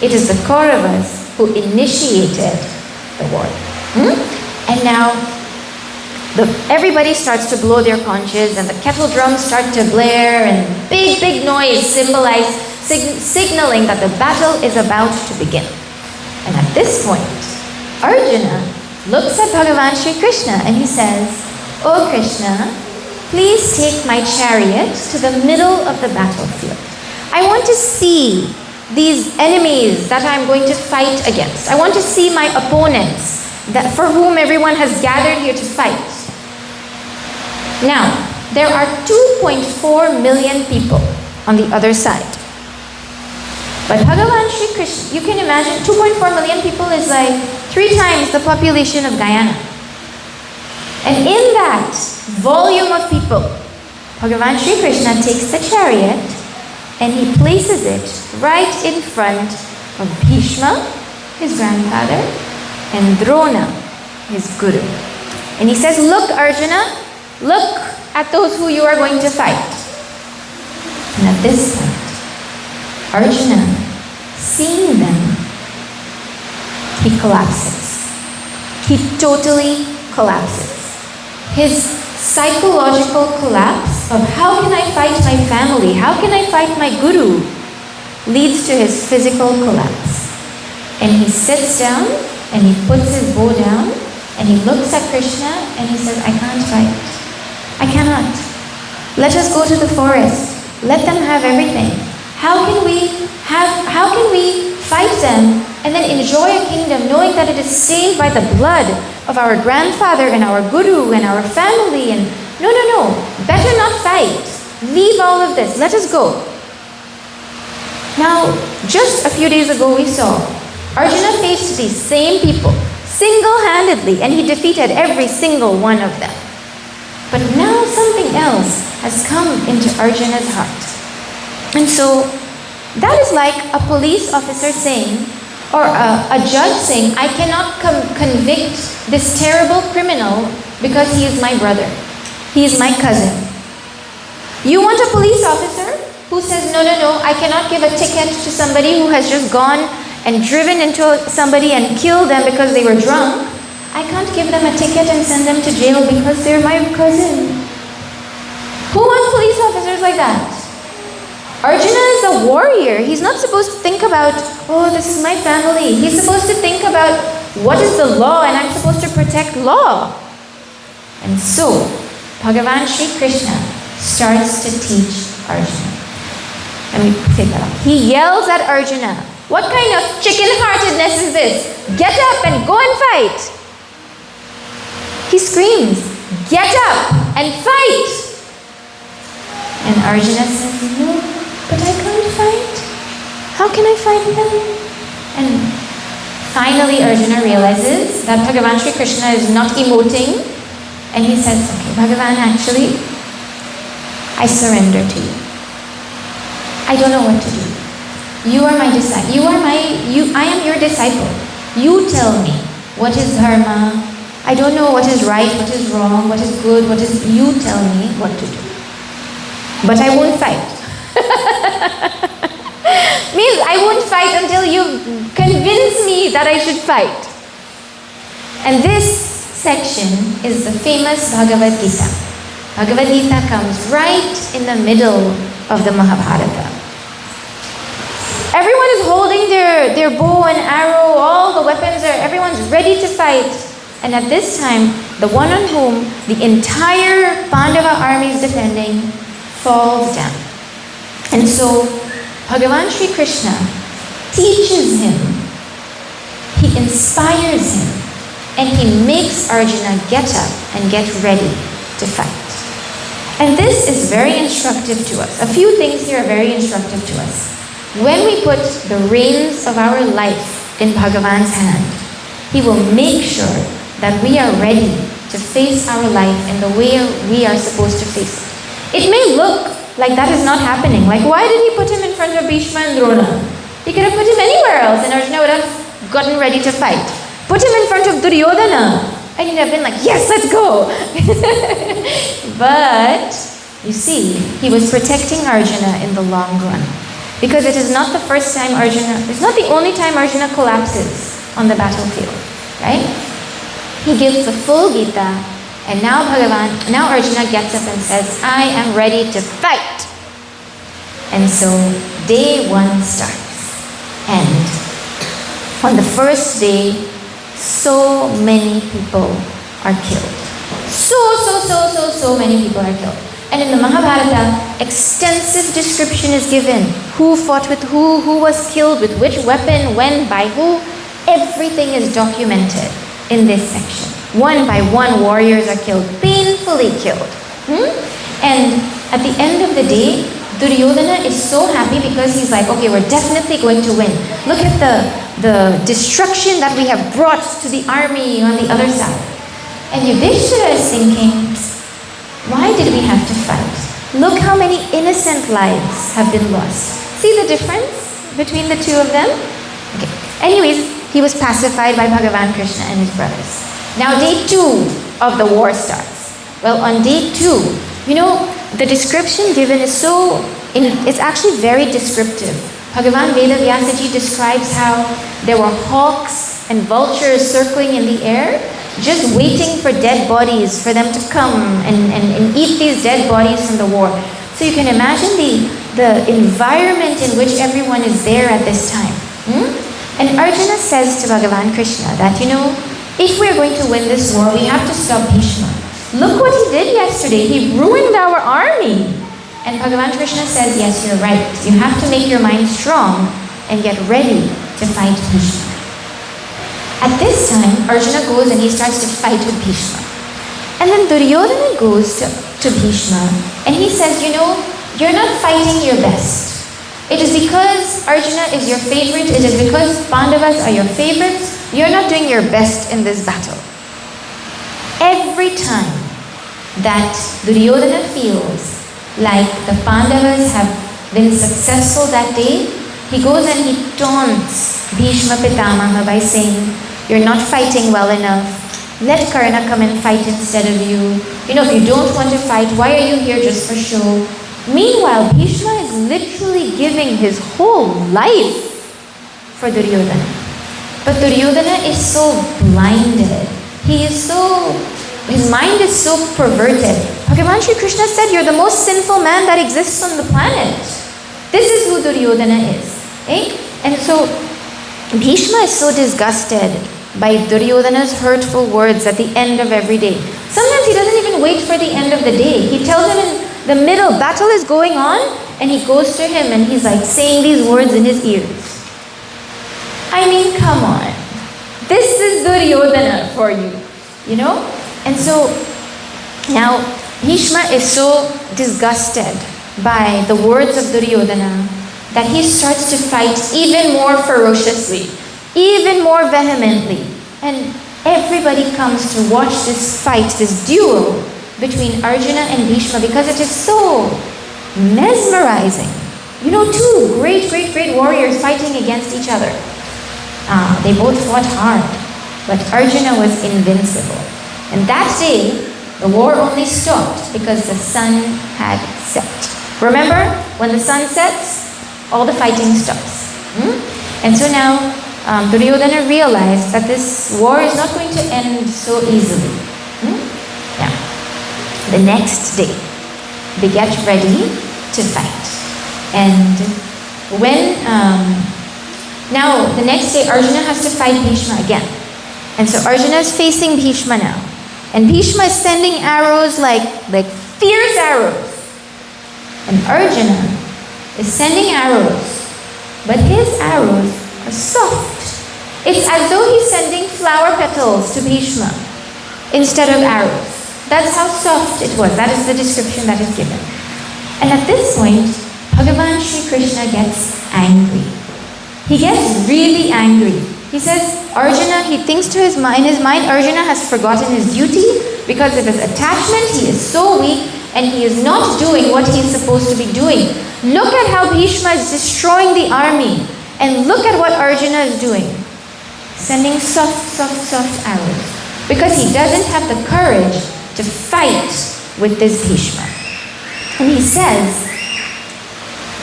It is the Kauravas who initiated the war. And now, everybody starts to blow their conches, and the kettle drums start to blare, and big, big noise signaling that the battle is about to begin. And at this point, Arjuna looks at Bhagavan Sri Krishna and he says, "Oh Krishna, please take my chariot to the middle of the battlefield. I want to see these enemies that I'm going to fight against. I want to see my opponents for whom everyone has gathered here to fight." Now, there are 2.4 million people on the other side. But Bhagavan Sri Krishna, you can imagine 2.4 million people is like 3 times the population of Guyana. And in that volume of people, Bhagavan Sri Krishna takes the chariot and he places it right in front of Bhishma, his grandfather, and Drona, his guru. And he says, "Look, Arjuna, look at those who you are going to fight." And at this point, Arjuna, seeing them, he collapses. He totally collapses. His psychological collapse of how can I fight my family, how can I fight my guru, leads to his physical collapse. And he sits down and he puts his bow down and he looks at Krishna and he says, "I can't fight. I cannot. Let us go to the forest. Let them have everything. How can we fight them and then enjoy a kingdom knowing that it is stained by the blood of our grandfather and our guru and our family? And no. Better not fight. Leave all of this. Let us go." Now, just a few days ago we saw Arjuna faced these same people single-handedly and he defeated every single one of them. But now something else has come into Arjuna's heart. And so that is like a police officer saying, or a judge saying, "I cannot convict this terrible criminal because he is my brother. He is my cousin." You want a police officer who says, no, I cannot give a ticket to somebody who has just gone and driven into somebody and killed them because they were drunk. I can't give them a ticket and send them to jail because they're my cousin. Who wants police officers like that? Arjuna is a warrior. He's not supposed to think about, oh, this is my family. He's supposed to think about, what is the law, and I'm supposed to protect law. And so, Bhagavan Sri Krishna starts to teach Arjuna. Let me take that off. He yells at Arjuna, what kind of chicken-heartedness is this? Get up and go and fight. He screams, get up and fight. And Arjuna says, no, but I can't fight. How can I fight them? And finally Arjuna realizes that Bhagavan Sri Krishna is not emoting. And he says, okay, Bhagavan, actually, I surrender to you. I don't know what to do. You are my disciple. I am your disciple. You tell me what is dharma. I don't know what is right, what is wrong, what is good, you tell me what to do. But I won't fight. Means I won't fight until you convince me that I should fight. And this section is the famous Bhagavad Gita. Bhagavad Gita comes right in the middle of the Mahabharata. Everyone is holding their bow and arrow, all the weapons everyone's ready to fight. And at this time, the one on whom the entire Pandava army is defending falls down. And so, Bhagavan Sri Krishna teaches him, he inspires him, and he makes Arjuna get up and get ready to fight. And this is very instructive to us. A few things here are very instructive to us. When we put the reins of our life in Bhagavan's hand, he will make sure that we are ready to face our life in the way we are supposed to face it. It may look like that is not happening. Like, why did he put him in front of Bhishma and Drona? He could have put him anywhere else and Arjuna would have gotten ready to fight. Put him in front of Duryodhana and he'd have been like, yes, let's go. But, you see, he was protecting Arjuna in the long run. Because it is not the first time it's not the only time Arjuna collapses on the battlefield, right? He gives the full Gita, and now Arjuna gets up and says, I am ready to fight. And so day one starts. And on the first day, so many people are killed. So many people are killed. And in the Mahabharata, extensive description is given. Who fought with who was killed with which weapon, when, by who. Everything is documented in this section. One by one, warriors are killed, painfully killed. And at the end of the day, Duryodhana is so happy because he's like, okay, we're definitely going to win. Look at the destruction that we have brought to the army on the other side. And Yudhishthira is thinking, why did we have to fight? Look how many innocent lives have been lost. See the difference between the two of them? Okay. Anyways, he was pacified by Bhagavan Krishna and his brothers. Now day 2 of the war starts. Well, on day 2, the description given is it's actually very descriptive. Bhagavan Vedavyasa describes how there were hawks and vultures circling in the air, just waiting for dead bodies for them to come and eat these dead bodies from the war. So you can imagine the environment in which everyone is there at this time. And Arjuna says to Bhagavan Krishna that, if we're going to win this war, we have to stop Bhishma. Look what he did yesterday. He ruined our army. And Bhagavan Krishna says, yes, you're right. You have to make your mind strong and get ready to fight Bhishma. At this time, Arjuna goes and he starts to fight with Bhishma. And then Duryodhana goes to Bhishma and he says, you're not fighting your best. It is because Arjuna is your favorite, it is because Pandavas are your favorites, you're not doing your best in this battle. Every time that Duryodhana feels like the Pandavas have been successful that day, he goes and he taunts Bhishma Pitamaha by saying, you're not fighting well enough. Let Karna come and fight instead of you. If you don't want to fight, why are you here just for show? Meanwhile, Bhishma is literally giving his whole life for Duryodhana. But Duryodhana is so blinded. His mind is so perverted. Bhagavan Shri Krishna said, you're the most sinful man that exists on the planet. This is who Duryodhana is. Eh? And so, Bhishma is so disgusted by Duryodhana's hurtful words at the end of every day. Sometimes he doesn't even wait for the end of the day. He tells him in the middle, battle is going on, and he goes to him and he's like saying these words in his ears. I mean, come on. This is Duryodhana for you, you know? And so now Bhishma is so disgusted by the words of Duryodhana that he starts to fight even more ferociously, even more vehemently. And everybody comes to watch this fight, this duel between Arjuna and Bhishma, because it is so mesmerizing. You know, two great warriors fighting against each other. They both fought hard, but Arjuna was invincible. And that day, the war only stopped because the sun had set. Remember, when the sun sets, all the fighting stops. And so now, Duryodhana realized that this war is not going to end so easily. Now, the next day, they get ready to fight. And when, now the next day, Arjuna has to fight Bhishma again. And so Arjuna is facing Bhishma now. And Bhishma is sending arrows like fierce arrows. And Arjuna is sending arrows, but his arrows are soft. It's as though he's sending flower petals to Bhishma instead of arrows. That's how soft it was. That is the description that is given. And at this point, Bhagavan Shri Krishna gets angry. He gets really angry. He says, Arjuna, he thinks in his mind, Arjuna has forgotten his duty because of his attachment. He is so weak and he is not doing what he is supposed to be doing. Look at how Bhishma is destroying the army. And look at what Arjuna is doing. Sending soft arrows. Because he doesn't have the courage to fight with this Bhishma. And he says,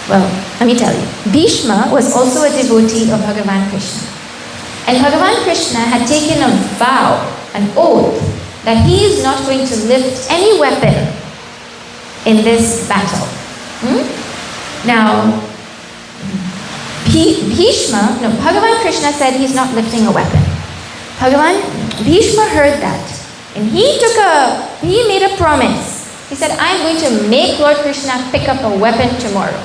well, let me tell you, Bhishma was also a devotee of Bhagavan Krishna. And Bhagavan Krishna had taken a vow, an oath, that he is not going to lift any weapon in this battle. Now, Bhagavan Krishna said he's not lifting a weapon. Bhishma heard that. And he made a promise. He said, I'm going to make Lord Krishna pick up a weapon tomorrow.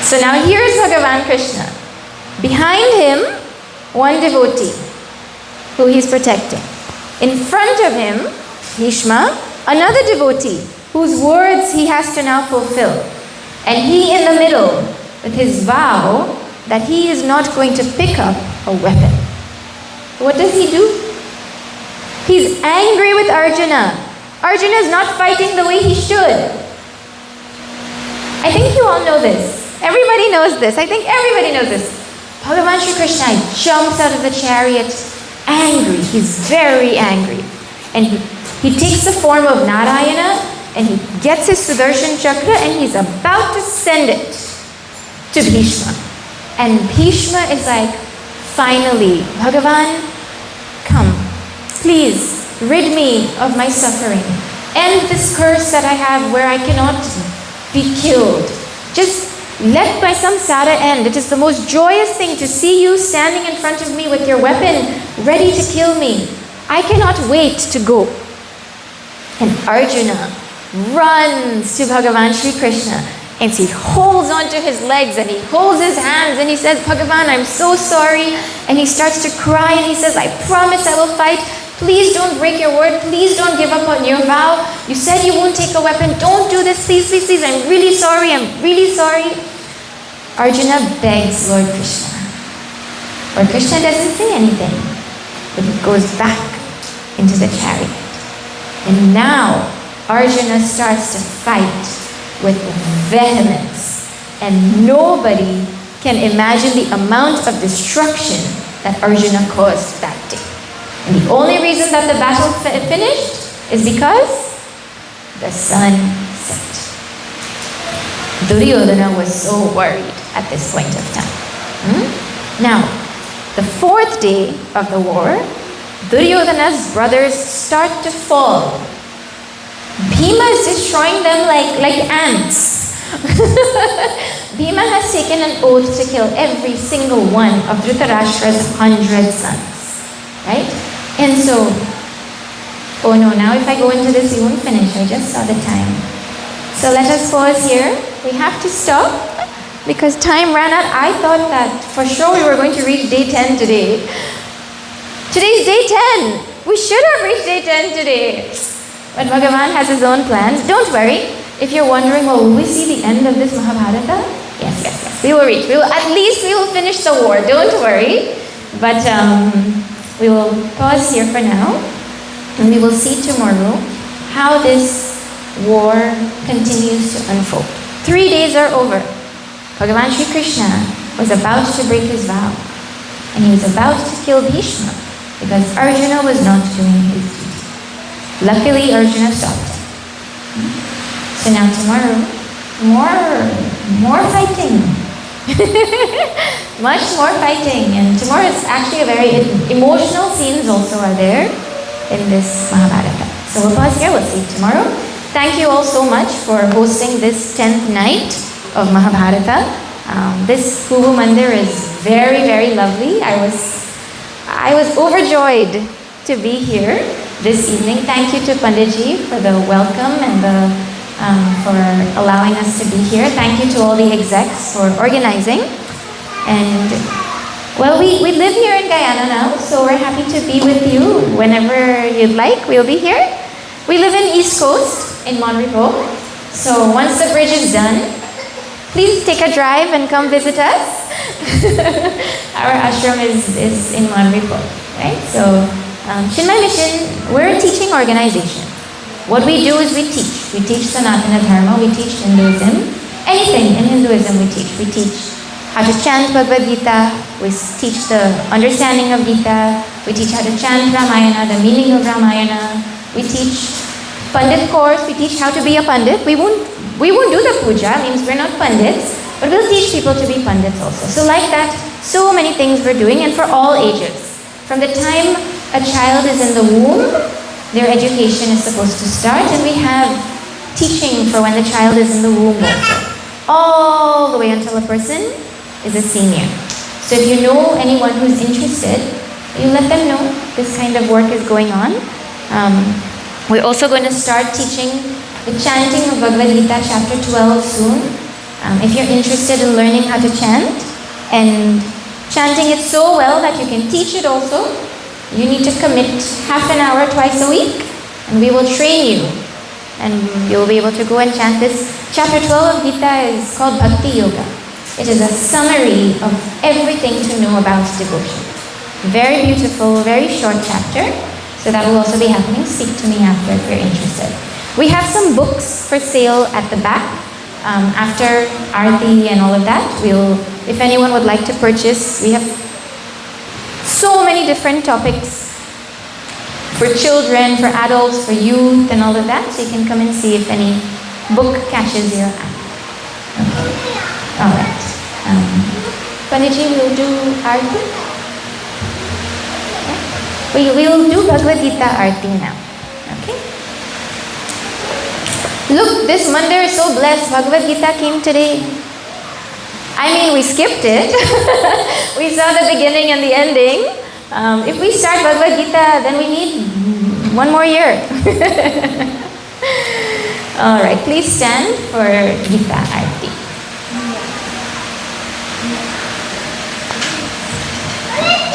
So now here's Bhagavan Krishna. Behind him, one devotee who he's protecting. In front of him, Bhishma, another devotee whose words he has to now fulfill. And he in the middle with his vow that he is not going to pick up a weapon. What does he do? He's angry with Arjuna. Arjuna is not fighting the way he should. I think you all know this. Everybody knows this. I think everybody knows this. Bhagavan Shri Krishna jumps out of the chariot angry. He's very angry. And he takes the form of Narayana and he gets his Sudarshan Chakra and he's about to send it to Bhishma. And Bhishma is like, finally, Bhagavan, come. Please, rid me of my suffering. End this curse that I have where I cannot be killed. Just let my samsara end. It is the most joyous thing to see you standing in front of me with your weapon, ready to kill me. I cannot wait to go. And Arjuna runs to Bhagavan Shri Krishna and he holds onto his legs and he holds his hands and he says, Bhagavan, I'm so sorry. And he starts to cry and he says, I promise I will fight. Please don't break your word. Please don't give up on your vow. You said you won't take a weapon. Don't do this. Please, please, please. I'm really sorry. I'm really sorry. Arjuna begs Lord Krishna. Lord Krishna doesn't say anything, but he goes back into the chariot. And now Arjuna starts to fight with vehemence. And nobody can imagine the amount of destruction that Arjuna caused that day. And the only reason that the battle finished is because the sun set. Duryodhana was so worried at this point of time. Now, the fourth day of the war, Duryodhana's brothers start to fall. Bhima is destroying them like ants. Bhima has taken an oath to kill every single one of Dhritarashtra's 100 sons. Right? And so, oh no, now if I go into this, we won't finish. I just saw the time. So let us pause here. We have to stop because time ran out. I thought that for sure we were going to reach day 10 today. Today's day 10. We should have reached day 10 today. But Bhagavan has his own plans. Don't worry. If you're wondering, well, will we see the end of this Mahabharata? Yes. We will reach. At least we will finish the war. Don't worry. But we will pause here for now. And we will see tomorrow how this war continues to unfold. 3 days are over. Bhagavan Sri Krishna was about to break his vow. And he was about to kill Bhishma because Arjuna was not doing his duty. Luckily, Arjuna stopped him. So now tomorrow, more fighting. Much more fighting. And tomorrow is actually a very emotional scenes also are there in this Mahabharata. So we'll pause here. We'll see you tomorrow. Thank you all so much for hosting this 10th night of Mahabharata. This Kuhu Mandir is very, very lovely. I was overjoyed to be here this evening. Thank you to Panditji for the welcome and for allowing us to be here. Thank you to all the execs for organizing. And well, we live here in Guyana now, so we're happy to be with you whenever you'd like. We'll be here. We live in East Coast in Monrepo. So once the bridge is done, please take a drive and come visit us. Our ashram is in Monrepo, right? So Chinmay Mission, we're a teaching organization. What we do is we teach. We teach Sanatana Dharma, we teach Hinduism. Anything in Hinduism we teach. We teach how to chant Bhagavad Gita, we teach the understanding of Gita, we teach how to chant Ramayana, the meaning of Ramayana, we teach Pandit course, we teach how to be a Pandit. We won't do the puja, means we're not Pandits, but we'll teach people to be Pandits also. So like that, so many things we're doing, and for all ages. From the time a child is in the womb, their education is supposed to start, and we have teaching for when the child is in the womb also. All the way until a person is a senior. So if you know anyone who's interested, you let them know this kind of work is going on. We're also going to start teaching the chanting of Bhagavad Gita chapter 12 soon. If you're interested in learning how to chant and chanting it so well that you can teach it also, you need to commit half an hour twice a week, and we will train you. And you'll be able to go and chant this. Chapter 12 of Gita is called Bhakti Yoga. It is a summary of everything to know about devotion. Very beautiful, very short chapter. So that will also be happening. Speak to me after if you're interested. We have some books for sale at the back. After Aarti and all of that, if anyone would like to purchase, we have so many different topics for children, for adults, for youth, and all of that. So you can come and see if any book catches your eye. Okay. All right. Panditji will do Aarti. We will do Bhagavad Gita Aarti now. Okay? Look, this Mandir is so blessed. Bhagavad Gita came today. I mean, we skipped it. We saw the beginning and the ending. If we start Bhagavad Gita, then we need one more year. All right, please stand for Gita Aarti. Hare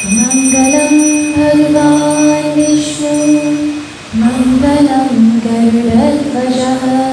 Mangalam Bhagavan Vishnu Mangalam Garudatvajah